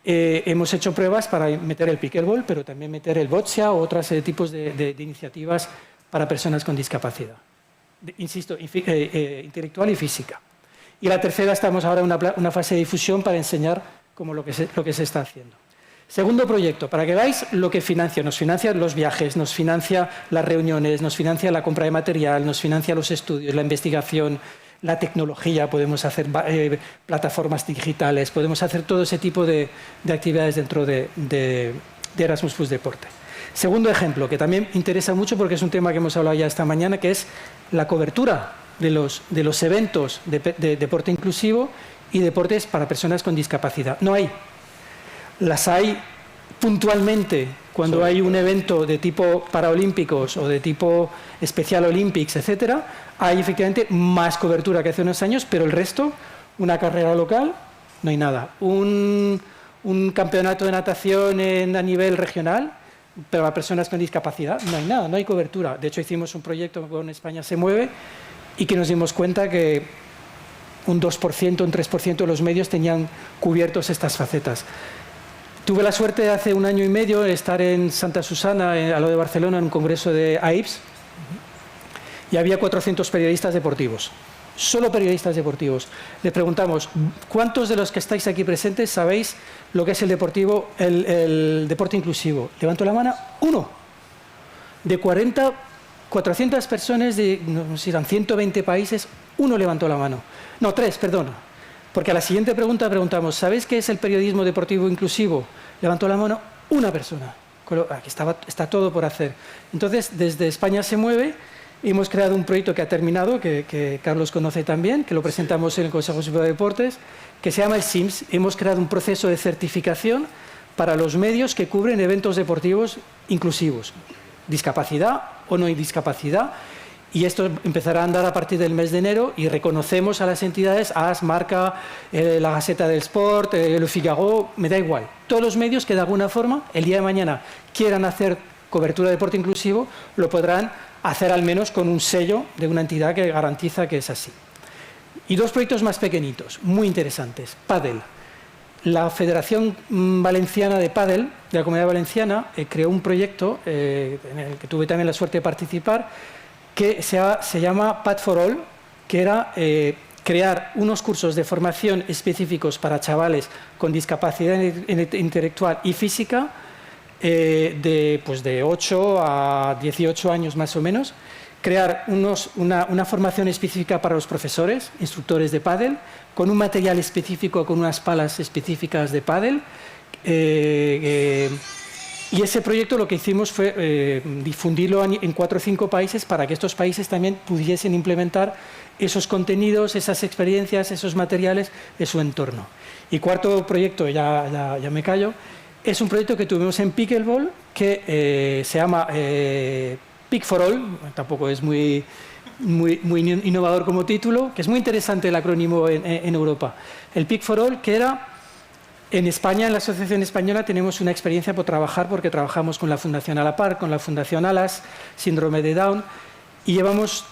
hemos hecho pruebas para meter el pickleball, pero también meter el boccia o otros tipos de iniciativas para personas con discapacidad. Insisto, intelectual y física. Y la tercera, estamos ahora en una fase de difusión para enseñar lo que se está haciendo. Segundo proyecto, para que veáis lo que financia. Nos financia los viajes, nos financia las reuniones, nos financia la compra de material, nos financia los estudios, la investigación, la tecnología, podemos hacer plataformas digitales, podemos hacer todo ese tipo de actividades dentro de Erasmus Plus Deporte. Segundo ejemplo, que también interesa mucho porque es un tema que hemos hablado ya esta mañana, que es la cobertura de los eventos de deporte inclusivo y deportes para personas con discapacidad. No hay. Las hay puntualmente cuando hay un evento de tipo paraolímpicos o de tipo Special Olympics, etcétera. Hay efectivamente más cobertura que hace unos años, pero el resto, una carrera local, no hay nada. Un campeonato de natación a nivel regional, pero para personas con discapacidad, no hay nada, no hay cobertura. De hecho, hicimos un proyecto con España se mueve y que nos dimos cuenta que un 2%, un 3% de los medios tenían cubiertos estas facetas. Tuve la suerte de hace 1 año y medio de estar en Santa Susana, a lo de Barcelona, en un congreso de AIPS, y había 400 periodistas deportivos, solo periodistas deportivos. Le preguntamos, ¿cuántos de los que estáis aquí presentes sabéis lo que es el deporte inclusivo? Levantó la mano, 1. De 400 personas de, no sé si eran 120 países, 1 levantó la mano. No, 3, perdón. Porque a la siguiente pregunta preguntamos, ¿sabéis qué es el periodismo deportivo inclusivo? Levantó la mano 1 persona. Aquí está todo por hacer. Entonces, desde España se mueve, hemos creado un proyecto que ha terminado, que Carlos conoce también, que lo presentamos en el Consejo Superior de Deportes, que se llama el SIMS. Hemos creado un proceso de certificación para los medios que cubren eventos deportivos inclusivos. Discapacidad o no discapacidad. Y esto empezará a andar a partir del mes de enero y reconocemos a las entidades, AS, Marca, la Gaceta del Sport, Le Figaro, me da igual. Todos los medios que de alguna forma, el día de mañana, quieran hacer cobertura de deporte inclusivo, lo podrán hacer al menos con un sello de una entidad que garantiza que es así. Y 2 proyectos más pequeñitos, muy interesantes. Pádel. La Federación Valenciana de Pádel, de la Comunidad Valenciana, creó un proyecto en el que tuve también la suerte de participar, que se llama Pad for All, que era crear unos cursos de formación específicos para chavales con discapacidad intelectual y física de 8 a 18 años más o menos, crear una formación específica para los profesores, instructores de pádel, con un material específico, con unas palas específicas de pádel. Y ese proyecto lo que hicimos fue difundirlo en 4 o 5 países para que estos países también pudiesen implementar esos contenidos, esas experiencias, esos materiales en su entorno. Y cuarto proyecto, ya me callo, es un proyecto que tuvimos en Pickleball que se llama Pick for All, tampoco es muy innovador como título, que es muy interesante el acrónimo en Europa. El Pick for All, que era En España, en la Asociación Española, tenemos una experiencia por trabajar porque trabajamos con la Fundación A la Par, con la Fundación ALAS, Síndrome de Down, y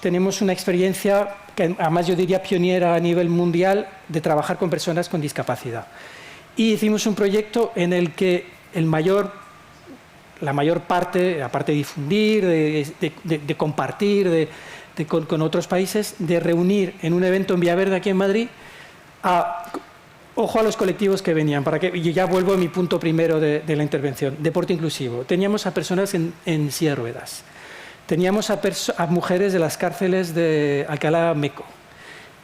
tenemos una experiencia que además yo diría pionera a nivel mundial de trabajar con personas con discapacidad. Y hicimos un proyecto en el que la mayor parte, aparte de difundir, de compartir con otros países, de reunir en un evento en Villaverde, aquí en Madrid, ojo a los colectivos que venían, y ya vuelvo a mi punto primero de la intervención, deporte inclusivo. Teníamos a personas en silla de ruedas, teníamos a mujeres de las cárceles de Alcalá Meco,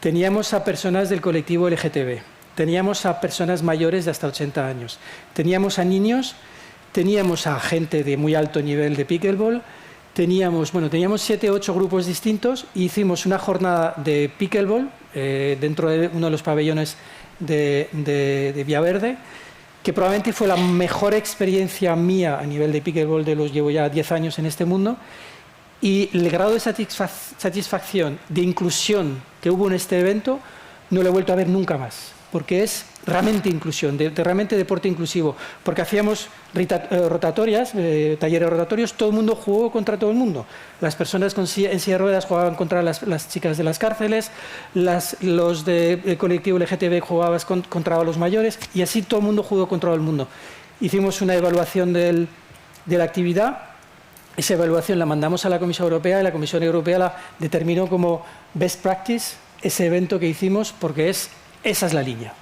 teníamos a personas del colectivo LGTB, teníamos a personas mayores de hasta 80 años, teníamos a niños, teníamos a gente de muy alto nivel de pickleball, teníamos 7 o 8 grupos distintos y hicimos una jornada de pickleball dentro de uno de los pabellones de Villaverde, que probablemente fue la mejor experiencia mía a nivel de pickleball llevo ya 10 años en este mundo, y el grado de satisfacción, de inclusión que hubo en este evento no lo he vuelto a ver nunca más, porque es realmente inclusión, realmente deporte inclusivo, porque hacíamos rotatorias, talleres rotatorios, todo el mundo jugó contra todo el mundo. Las personas en silla de ruedas jugaban contra las chicas de las cárceles, los del colectivo LGTB jugaban contra los mayores, y así todo el mundo jugó contra todo el mundo. Hicimos una evaluación de la actividad, esa evaluación la mandamos a la Comisión Europea, y la Comisión Europea la determinó como best practice ese evento que hicimos, porque esa es la línea.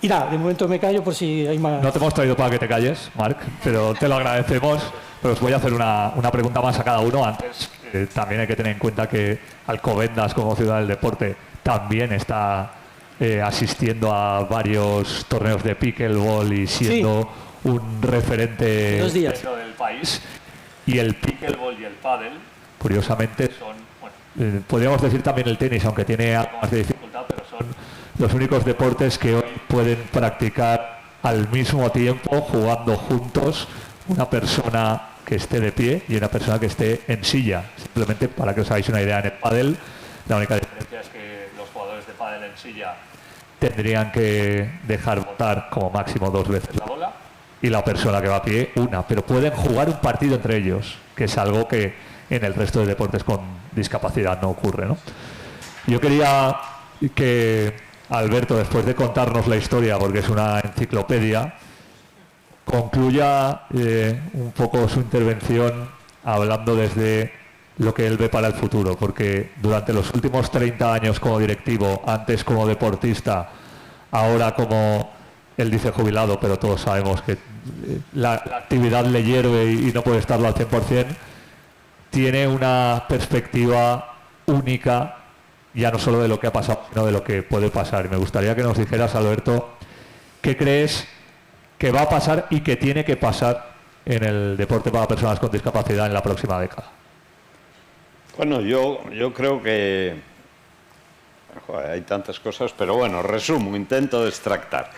Y nada, de momento me callo por si hay más... No te hemos traído para que te calles, Marc, pero te lo agradecemos. Pero os voy a hacer una pregunta más a cada uno. Antes, también hay que tener en cuenta que Alcobendas, como ciudad del deporte, también está asistiendo a varios torneos de pickleball y siendo un referente dentro del país. Y el pickleball y el pádel, curiosamente, son... podríamos decir también el tenis, aunque tiene algo más de dificultad, pero son los únicos deportes que hoy pueden practicar al mismo tiempo, jugando juntos, una persona que esté de pie y una persona que esté en silla. Simplemente para que os hagáis una idea, en el pádel la única diferencia es que los jugadores de pádel en silla tendrían que dejar botar como máximo 2 veces la bola, y la persona que va a pie una, pero pueden jugar un partido entre ellos, que es algo que en el resto de deportes con discapacidad no ocurre, ¿no? Yo quería que Alberto, después de contarnos la historia, porque es una enciclopedia, concluya un poco su intervención hablando desde lo que él ve para el futuro, porque durante los últimos 30 años como directivo, antes como deportista, ahora como él dice jubilado, pero todos sabemos que la actividad le hierve y no puede estarlo al 100%, tiene una perspectiva única, ya no solo de lo que ha pasado, sino de lo que puede pasar. Y me gustaría que nos dijeras, Alberto, ¿qué crees que va a pasar y que tiene que pasar en el deporte para personas con discapacidad en la próxima década? Bueno, yo creo que... Joder, hay tantas cosas, pero bueno, resumo, intento extractar.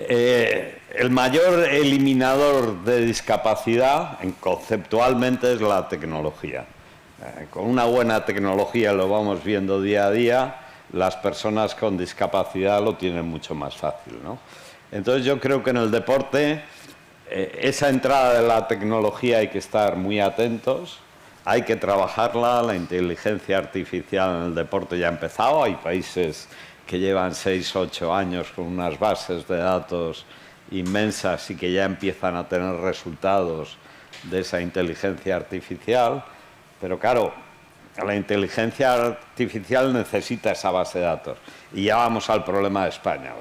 El mayor eliminador de discapacidad, conceptualmente, es la tecnología. Con una buena tecnología, lo vamos viendo día a día, las personas con discapacidad lo tienen mucho más fácil, ¿no? Entonces yo creo que en el deporte esa entrada de la tecnología hay que estar muy atentos, hay que trabajarla. La inteligencia artificial en el deporte ya ha empezado, hay países que llevan 6 o 8 años con unas bases de datos inmensas y que ya empiezan a tener resultados de esa inteligencia artificial. Pero claro, la inteligencia artificial necesita esa base de datos. Y ya vamos al problema de España.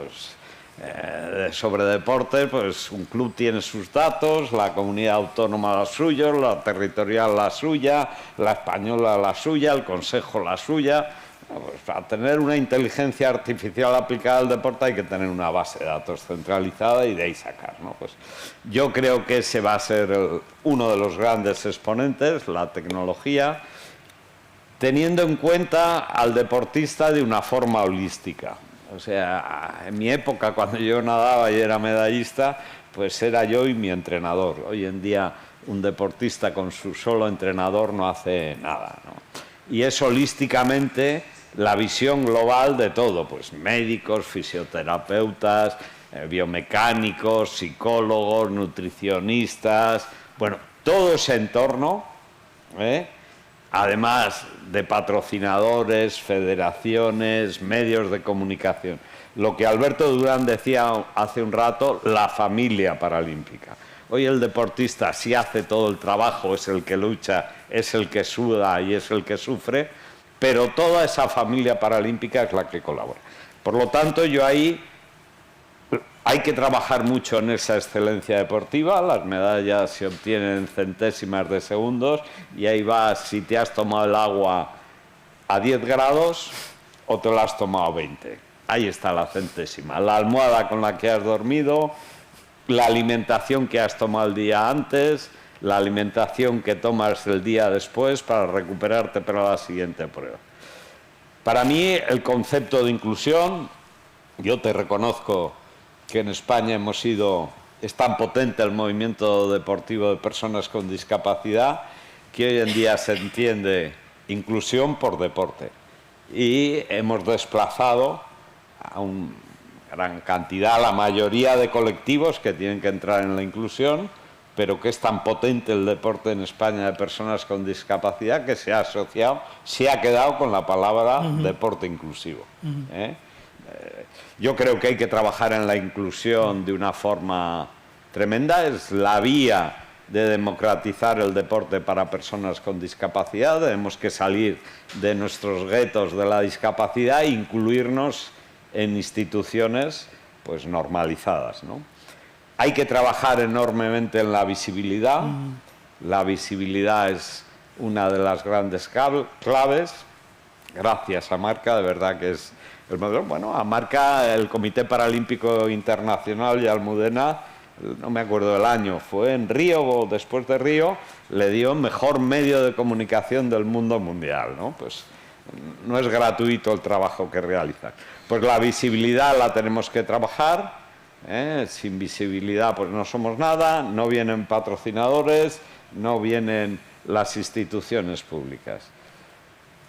Sobre deporte, pues un club tiene sus datos, la comunidad autónoma los suyos, la territorial la suya, la española la suya, el consejo la suya. Pues para tener una inteligencia artificial aplicada al deporte hay que tener una base de datos centralizada y de ahí sacar, ¿no? Pues yo creo que ese va a ser uno de los grandes exponentes, la tecnología, teniendo en cuenta al deportista de una forma holística. O sea, en mi época, cuando yo nadaba y era medallista, pues era yo y mi entrenador. Hoy en día un deportista con su solo entrenador no hace nada, ¿no? Y es holísticamente la visión global de todo, pues médicos, fisioterapeutas, biomecánicos, psicólogos, nutricionistas, bueno, todo ese entorno, además de patrocinadores, federaciones, medios de comunicación. Lo que Alberto Durán decía hace un rato, la familia paralímpica. Hoy el deportista sí hace todo el trabajo, es el que lucha, es el que suda y es el que sufre, pero toda esa familia paralímpica es la que colabora. Por lo tanto, yo ahí hay que trabajar mucho en esa excelencia deportiva, las medallas se obtienen en centésimas de segundos y ahí vas si te has tomado el agua a 10 grados o te la has tomado a 20. Ahí está la centésima, la almohada con la que has dormido, la alimentación que has tomado el día antes, la alimentación que tomas el día después para recuperarte para la siguiente prueba. Para mí el concepto de inclusión, yo te reconozco que en España es tan potente el movimiento deportivo de personas con discapacidad que hoy en día se entiende inclusión por deporte. Y hemos desplazado a una gran cantidad, la mayoría de colectivos que tienen que entrar en la inclusión, pero que es tan potente el deporte en España de personas con discapacidad que se ha asociado, se ha quedado con la palabra deporte inclusivo. Yo creo que hay que trabajar en la inclusión de una forma tremenda, es la vía de democratizar el deporte para personas con discapacidad, tenemos que salir de nuestros guetos de la discapacidad e incluirnos en instituciones pues normalizadas, ¿no? Hay que trabajar enormemente en la visibilidad, la visibilidad es una de las grandes claves, gracias a Marca, de verdad que es el modelo. Bueno, a Marca, el Comité Paralímpico Internacional y Almudena, no me acuerdo del año, fue en Río o después de Río, le dio mejor medio de comunicación del mundo mundial, ¿no? Pues no es gratuito el trabajo que realizan. Pues la visibilidad la tenemos que trabajar, sin visibilidad pues no somos nada, no vienen patrocinadores, no vienen las instituciones públicas.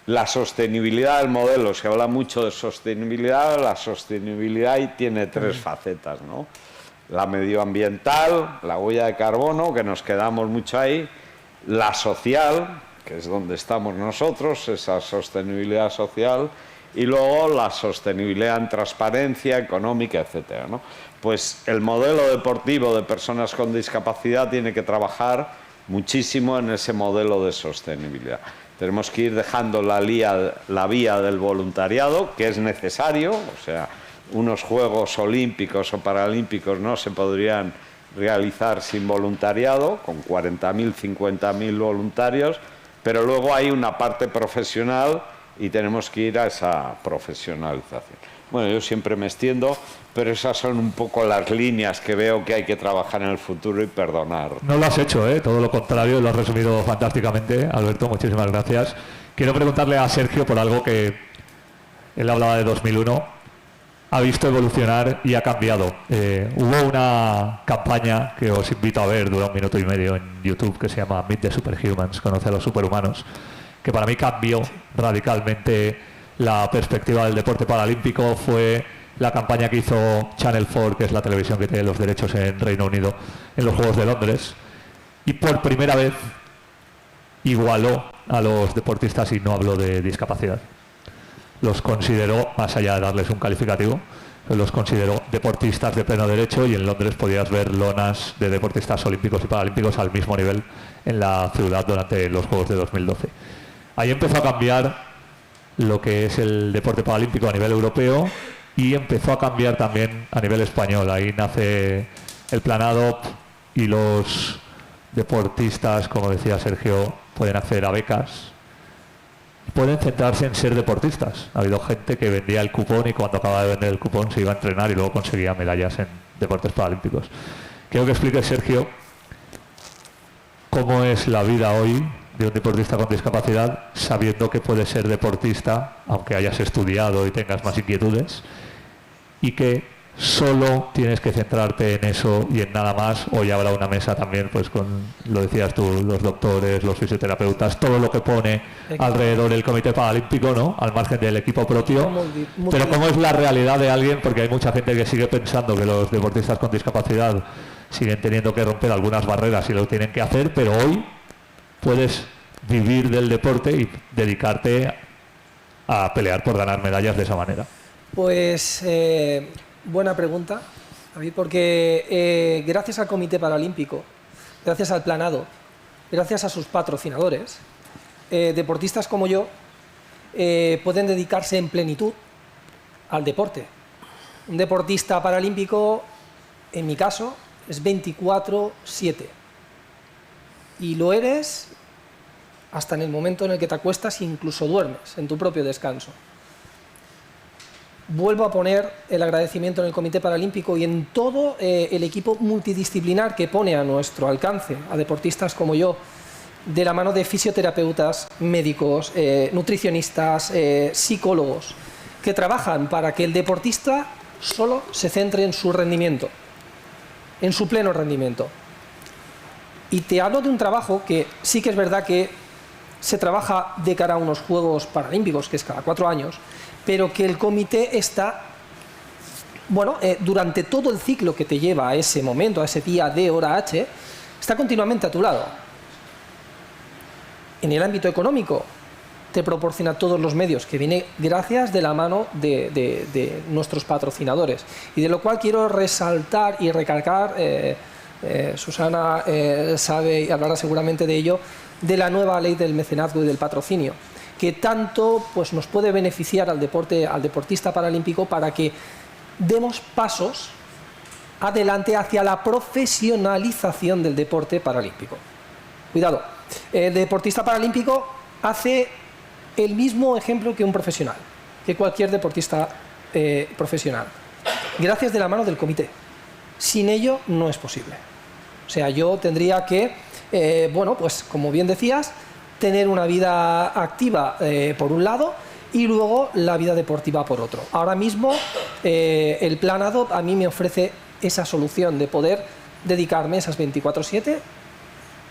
La sostenibilidad del modelo, se habla mucho de sostenibilidad, la sostenibilidad tiene tres facetas, ¿no? La medioambiental, la huella de carbono, que nos quedamos mucho ahí, la social, que es donde estamos nosotros, esa sostenibilidad social, y luego la sostenibilidad en transparencia económica, etcétera, ¿no? Pues el modelo deportivo de personas con discapacidad tiene que trabajar muchísimo en ese modelo de sostenibilidad. Tenemos que ir dejando la vía del voluntariado, que es necesario, o sea, unos Juegos Olímpicos o Paralímpicos no se podrían realizar sin voluntariado, con 40.000, 50.000 voluntarios, pero luego hay una parte profesional y tenemos que ir a esa profesionalización. Bueno, yo siempre me extiendo, pero esas son un poco las líneas que veo que hay que trabajar en el futuro y perdonar. No lo has hecho, todo lo contrario, lo has resumido fantásticamente, Alberto, muchísimas gracias. Quiero preguntarle a Sergio por algo que él hablaba de 2001, ha visto evolucionar y ha cambiado. Hubo una campaña que os invito a ver, dura 1 minuto y medio en YouTube, que se llama Meet the Superhumans, conoce a los superhumanos, que para mí cambió radicalmente la perspectiva del deporte paralímpico. Fue la campaña que hizo Channel 4, que es la televisión que tiene los derechos en Reino Unido, en los Juegos de Londres, y por primera vez igualó a los deportistas, y no hablo de discapacidad. Los consideró, más allá de darles un calificativo, los consideró deportistas de pleno derecho, y en Londres podías ver lonas de deportistas olímpicos y paralímpicos al mismo nivel en la ciudad durante los Juegos de 2012. Ahí empezó a cambiar lo que es el deporte paralímpico a nivel europeo y empezó a cambiar también a nivel español. Ahí nace el Plan ADOP y los deportistas, como decía Sergio, pueden acceder a becas, pueden centrarse en ser deportistas. Ha habido gente que vendía el cupón y cuando acababa de vender el cupón se iba a entrenar y luego conseguía medallas en deportes paralímpicos. Quiero que explique, Sergio, cómo es la vida hoy de un deportista con discapacidad, sabiendo que puedes ser deportista, aunque hayas estudiado y tengas más inquietudes, y que solo tienes que centrarte en eso y en nada más. Hoy habrá una mesa también, pues con, lo decías tú, los doctores, los fisioterapeutas, todo lo que pone alrededor el Comité Paralímpico, ¿no? Al margen del equipo propio. Pero cómo es la realidad de alguien, porque hay mucha gente que sigue pensando que los deportistas con discapacidad siguen teniendo que romper algunas barreras y lo tienen que hacer, pero hoy puedes vivir del deporte y dedicarte a pelear por ganar medallas de esa manera. Pues buena pregunta, David, porque gracias al Comité Paralímpico, gracias al Planado, gracias a sus patrocinadores, deportistas como yo pueden dedicarse en plenitud al deporte. Un deportista paralímpico, en mi caso, es 24/7. Y lo eres hasta en el momento en el que te acuestas e incluso duermes, en tu propio descanso. Vuelvo a poner el agradecimiento en el Comité Paralímpico y en todo el equipo multidisciplinar que pone a nuestro alcance, a deportistas como yo, de la mano de fisioterapeutas, médicos, nutricionistas, psicólogos, que trabajan para que el deportista solo se centre en su rendimiento, en su pleno rendimiento. Y te hablo de un trabajo que sí que es verdad que se trabaja de cara a unos Juegos Paralímpicos, que es cada 4 años, pero que el comité está, bueno, durante todo el ciclo que te lleva a ese momento, a ese día D, hora H, está continuamente a tu lado. En el ámbito económico, te proporciona todos los medios, que viene gracias de la mano de nuestros patrocinadores. Y de lo cual quiero resaltar y recalcar, Susana sabe y hablará seguramente de ello, de la nueva ley del mecenazgo y del patrocinio, que tanto pues, nos puede beneficiar al deportista paralímpico para que demos pasos adelante hacia la profesionalización del deporte paralímpico. Cuidado, el deportista paralímpico hace el mismo ejemplo que un profesional, que cualquier deportista profesional, gracias de la mano del comité. Sin ello no es posible. O sea, yo tendría que, bueno, pues como bien decías, tener una vida activa por un lado y luego la vida deportiva por otro. Ahora mismo el Planado a mí me ofrece esa solución de poder dedicarme esas 24/7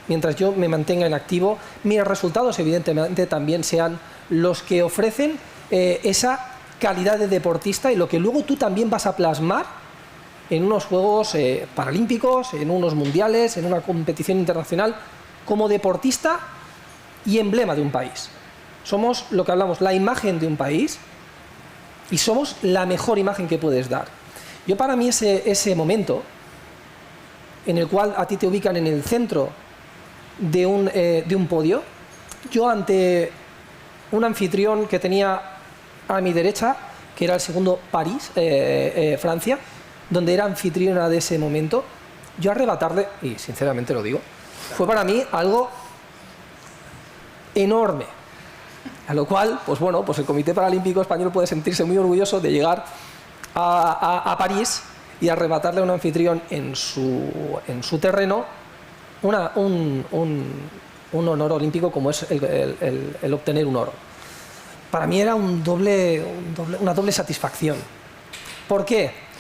mientras yo me mantenga en activo. Mis resultados evidentemente también sean los que ofrecen esa calidad de deportista y lo que luego tú también vas a plasmar en unos Juegos Paralímpicos, en unos mundiales, en una competición internacional, como deportista y emblema de un país. Somos lo que hablamos, la imagen de un país, y somos la mejor imagen que puedes dar. Yo para mí ese momento en el cual a ti te ubican en el centro de un podio, yo ante un anfitrión que tenía a mi derecha, que era el segundo París, Francia, donde era anfitriona de ese momento, yo arrebatarle, y sinceramente lo digo, fue para mí algo enorme. A lo cual, pues bueno, pues el Comité Paralímpico Español puede sentirse muy orgulloso de llegar a París y arrebatarle a un anfitrión en su terreno un honor olímpico como es el obtener un oro. Para mí era una doble satisfacción. ¿Por qué?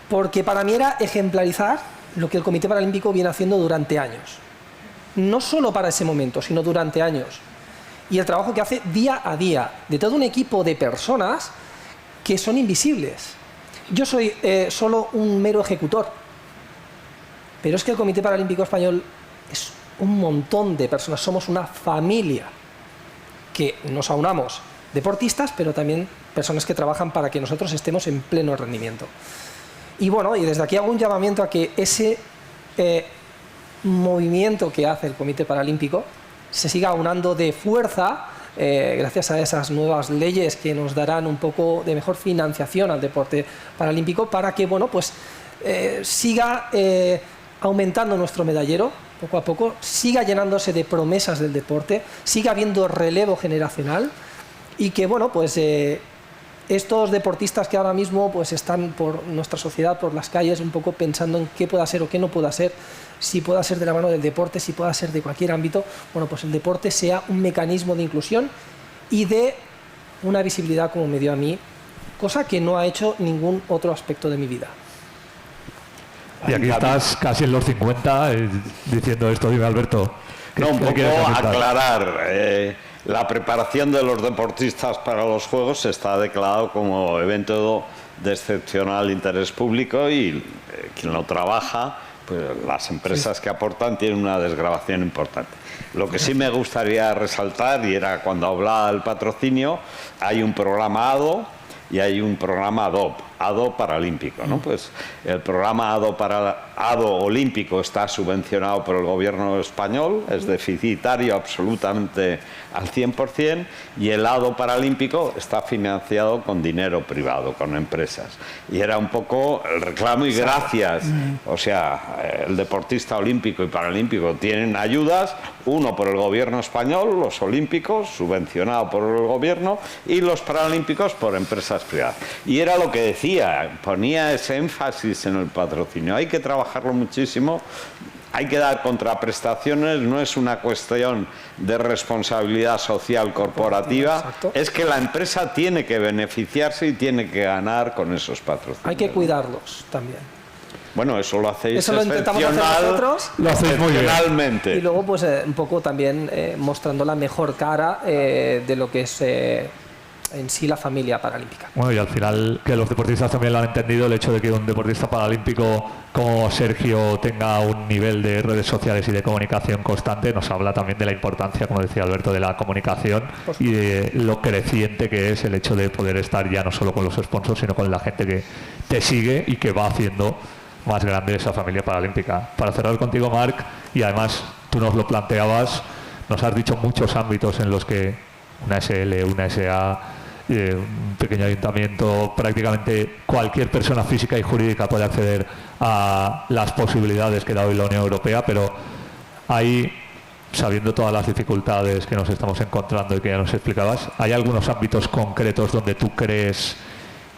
Porque para mí era ejemplarizar lo que el Comité Paralímpico viene haciendo durante años. No solo para ese momento, sino durante años. Y el trabajo que hace día a día, de todo un equipo de personas que son invisibles. Yo soy solo un mero ejecutor. Pero es que el Comité Paralímpico Español es un montón de personas, somos una familia que nos aunamos, deportistas, pero también personas que trabajan para que nosotros estemos en pleno rendimiento. Y bueno, y desde aquí hago un llamamiento a que ese movimiento que hace el Comité Paralímpico se siga aunando de fuerza gracias a esas nuevas leyes que nos darán un poco de mejor financiación al deporte paralímpico para que, bueno, pues siga aumentando nuestro medallero poco a poco, siga llenándose de promesas del deporte, siga habiendo relevo generacional y que, bueno, pues estos deportistas que ahora mismo pues están por nuestra sociedad, por las calles, un poco pensando en qué pueda ser o qué no pueda ser, si pueda ser de la mano del deporte, si pueda ser de cualquier ámbito, bueno, pues el deporte sea un mecanismo de inclusión y de una visibilidad como me dio a mí cosa que no ha hecho ningún otro aspecto de mi vida. Y aquí estás casi en los 50 diciendo esto. Dime, Alberto. No, un poco quieres comentar? aclarar. La preparación de los deportistas para los Juegos está declarado como evento de excepcional interés público y quien lo trabaja, pues las empresas que aportan tienen una desgravación importante. Lo que sí me gustaría resaltar, y era cuando hablaba del patrocinio, hay un programa ADO y hay un programa ADO paralímpico, ¿no? Pues el programa ADO olímpico está subvencionado por el gobierno español, es deficitario absolutamente al 100%, y el ADO paralímpico está financiado con dinero privado, con empresas. Y era un poco el reclamo y gracias. O sea, el deportista olímpico y paralímpico tienen ayudas, uno por el gobierno español, los olímpicos, subvencionado por el gobierno, y los paralímpicos por empresas privadas. Y era lo que decía, ponía ese énfasis en el patrocinio. Hay que trabajarlo muchísimo, hay que dar contraprestaciones, no es una cuestión de responsabilidad social corporativa, Exacto. es que la empresa tiene que beneficiarse y tiene que ganar con esos patrocinios. Hay que cuidarlos también. Bueno, eso lo hacéis Eso lo intentamos hacer nosotros. Lo hacéis muy bien. excepcionalmente. Y luego, pues un poco también mostrando la mejor cara de lo que es en sí la familia paralímpica. Bueno, y al final que los deportistas también lo han entendido, el hecho de que un deportista paralímpico como Sergio tenga un nivel de redes sociales y de comunicación constante, nos habla también de la importancia, como decía Alberto, de la comunicación y de lo creciente que es el hecho de poder estar ya no solo con los sponsors, sino con la gente que te sigue y que va haciendo más grande esa familia paralímpica. Para cerrar contigo, Marc, y además tú nos lo planteabas, nos has dicho muchos ámbitos en los que una SL, una SA, un pequeño ayuntamiento, prácticamente cualquier persona física y jurídica puede acceder a las posibilidades que da hoy la Unión Europea, pero ahí, sabiendo todas las dificultades que nos estamos encontrando y que ya nos explicabas, ¿hay algunos ámbitos concretos donde tú crees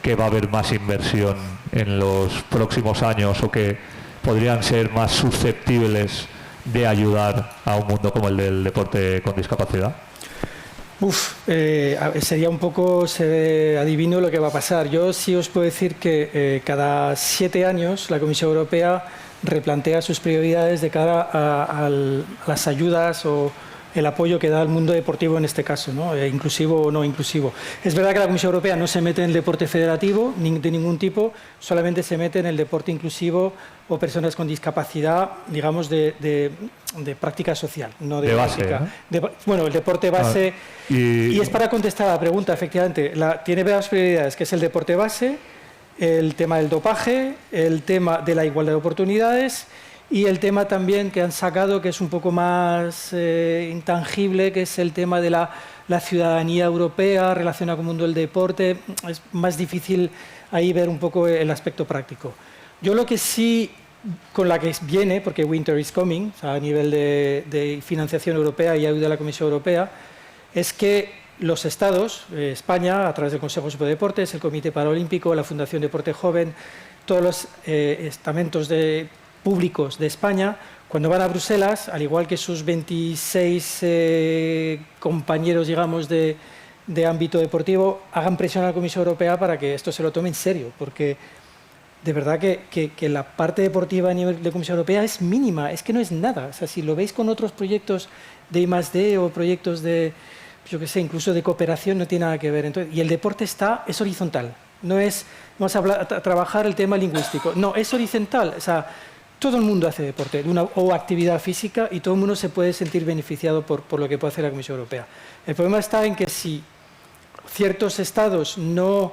que va a haber más inversión en los próximos años o que podrían ser más susceptibles de ayudar a un mundo como el del deporte con discapacidad? Sería un poco, adivino lo que va a pasar. Yo sí os puedo decir que cada 7 años la Comisión Europea replantea sus prioridades de cara a las ayudas o el apoyo que da al mundo deportivo en este caso, ¿no? Inclusivo o no inclusivo. Es verdad que la Comisión Europea no se mete en el deporte federativo de ningún tipo, solamente se mete en el deporte inclusivo o personas con discapacidad, digamos, de práctica social, no de base, práctica, bueno, el deporte base. Y es para contestar a la pregunta, efectivamente. Tiene varias prioridades, que es el deporte base, el tema del dopaje, el tema de la igualdad de oportunidades y el tema también que han sacado, que es un poco más intangible, que es el tema de la ciudadanía europea relacionada con el mundo del deporte. Es más difícil ahí ver un poco el aspecto práctico. Yo lo que sí, con la que viene, porque Winter is coming, o sea, a nivel de financiación europea y ayuda de la Comisión Europea, es que los Estados, España, a través del Consejo Superior de Deportes, el Comité Paralímpico, la Fundación Deporte Joven, todos los estamentos públicos de España, cuando van a Bruselas, al igual que sus 26 compañeros, digamos, de ámbito deportivo, hagan presión a la Comisión Europea para que esto se lo tome en serio, porque de verdad que la parte deportiva a nivel de Comisión Europea es mínima, es que no es nada. O sea, si lo veis con otros proyectos de I+D o proyectos de, yo qué sé, incluso de cooperación, no tiene nada que ver. Entonces, y el deporte es horizontal, no es, vamos a trabajar el tema lingüístico, no, es horizontal. O sea, todo el mundo hace deporte o actividad física y todo el mundo se puede sentir beneficiado por lo que puede hacer la Comisión Europea. El problema está en que si ciertos estados no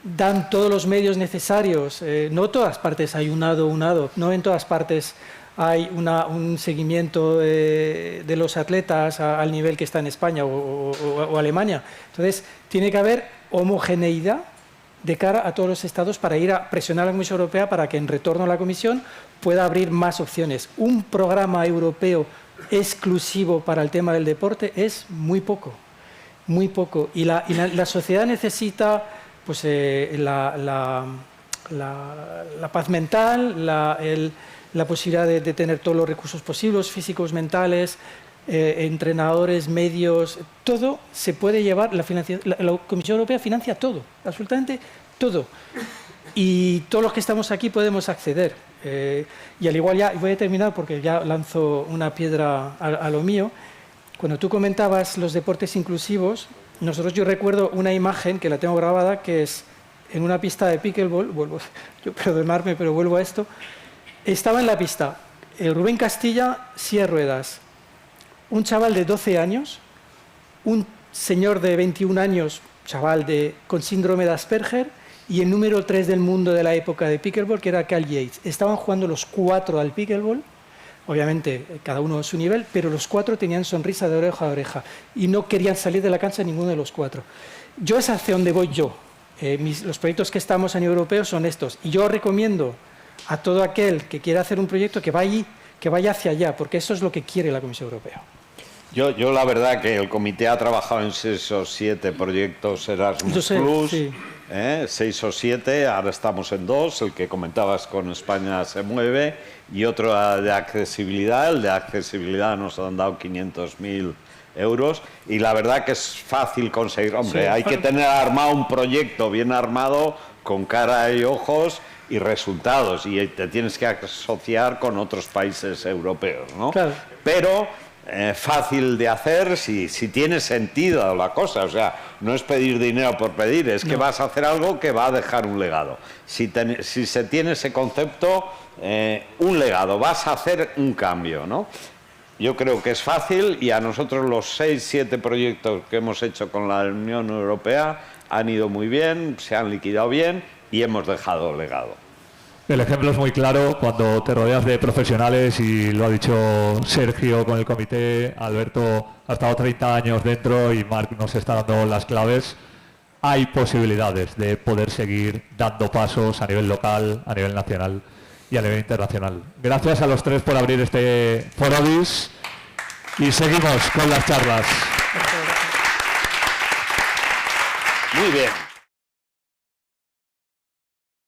dan todos los medios necesarios, no todas partes hay un ADO, no en todas partes hay un seguimiento de los atletas al nivel que está en España o Alemania. Entonces, tiene que haber homogeneidad de cara a todos los estados para ir a presionar a la Comisión Europea para que en retorno a la Comisión pueda abrir más opciones. Un programa europeo exclusivo para el tema del deporte es muy poco, muy poco. Y la sociedad necesita pues, la paz mental, la posibilidad de tener todos los recursos posibles, físicos, mentales, entrenadores, medios, todo se puede llevar, la Comisión Europea financia todo, absolutamente todo. Y todos los que estamos aquí podemos acceder. Y al igual, ya voy a terminar porque ya lanzo una piedra a lo mío. Cuando tú comentabas los deportes inclusivos, yo recuerdo una imagen que la tengo grabada, que es en una pista de pickleball, perdonadme, pero vuelvo a esto. Estaba en la pista Rubén Castilla, silla de ruedas, un chaval de 12 años, un señor de 21 años, chaval con síndrome de Asperger, y el número 3 del mundo de la época de pickleball, que era Cal Yates. Estaban jugando los 4 al pickleball, obviamente cada uno a su nivel, pero los 4 tenían sonrisa de oreja a oreja y no querían salir de la cancha ninguno de los 4. Yo es hacia donde voy yo. Los proyectos que estamos a nivel europeo son estos. Y yo recomiendo a todo aquel que quiera hacer un proyecto que vaya hacia allá, porque eso es lo que quiere la Comisión Europea. Yo la verdad que el comité ha trabajado en 6 o 7 proyectos Erasmus Plus, sí. 6 o 7, ahora estamos en 2, el que comentabas con España se mueve, y otro de accesibilidad. El de accesibilidad nos han dado 500.000 euros, y la verdad que es fácil conseguir. Hombre, sí, hay que tener armado un proyecto bien armado, con cara y ojos y resultados, y te tienes que asociar con otros países europeos, ¿no? Claro. Pero fácil de hacer si tiene sentido la cosa. O sea, no es pedir dinero por pedir, es que vas a hacer algo que va a dejar un legado. Si se tiene ese concepto, un legado, vas a hacer un cambio, ¿no? Yo creo que es fácil, y a nosotros los 6-7 proyectos que hemos hecho con la Unión Europea han ido muy bien, se han liquidado bien y hemos dejado legado. El ejemplo es muy claro cuando te rodeas de profesionales, y lo ha dicho Sergio con el comité, Alberto ha estado 30 años dentro y Marc nos está dando las claves. Hay posibilidades de poder seguir dando pasos a nivel local, a nivel nacional y a nivel internacional. Gracias a los tres por abrir este Forodis, y seguimos con las charlas. Muy bien.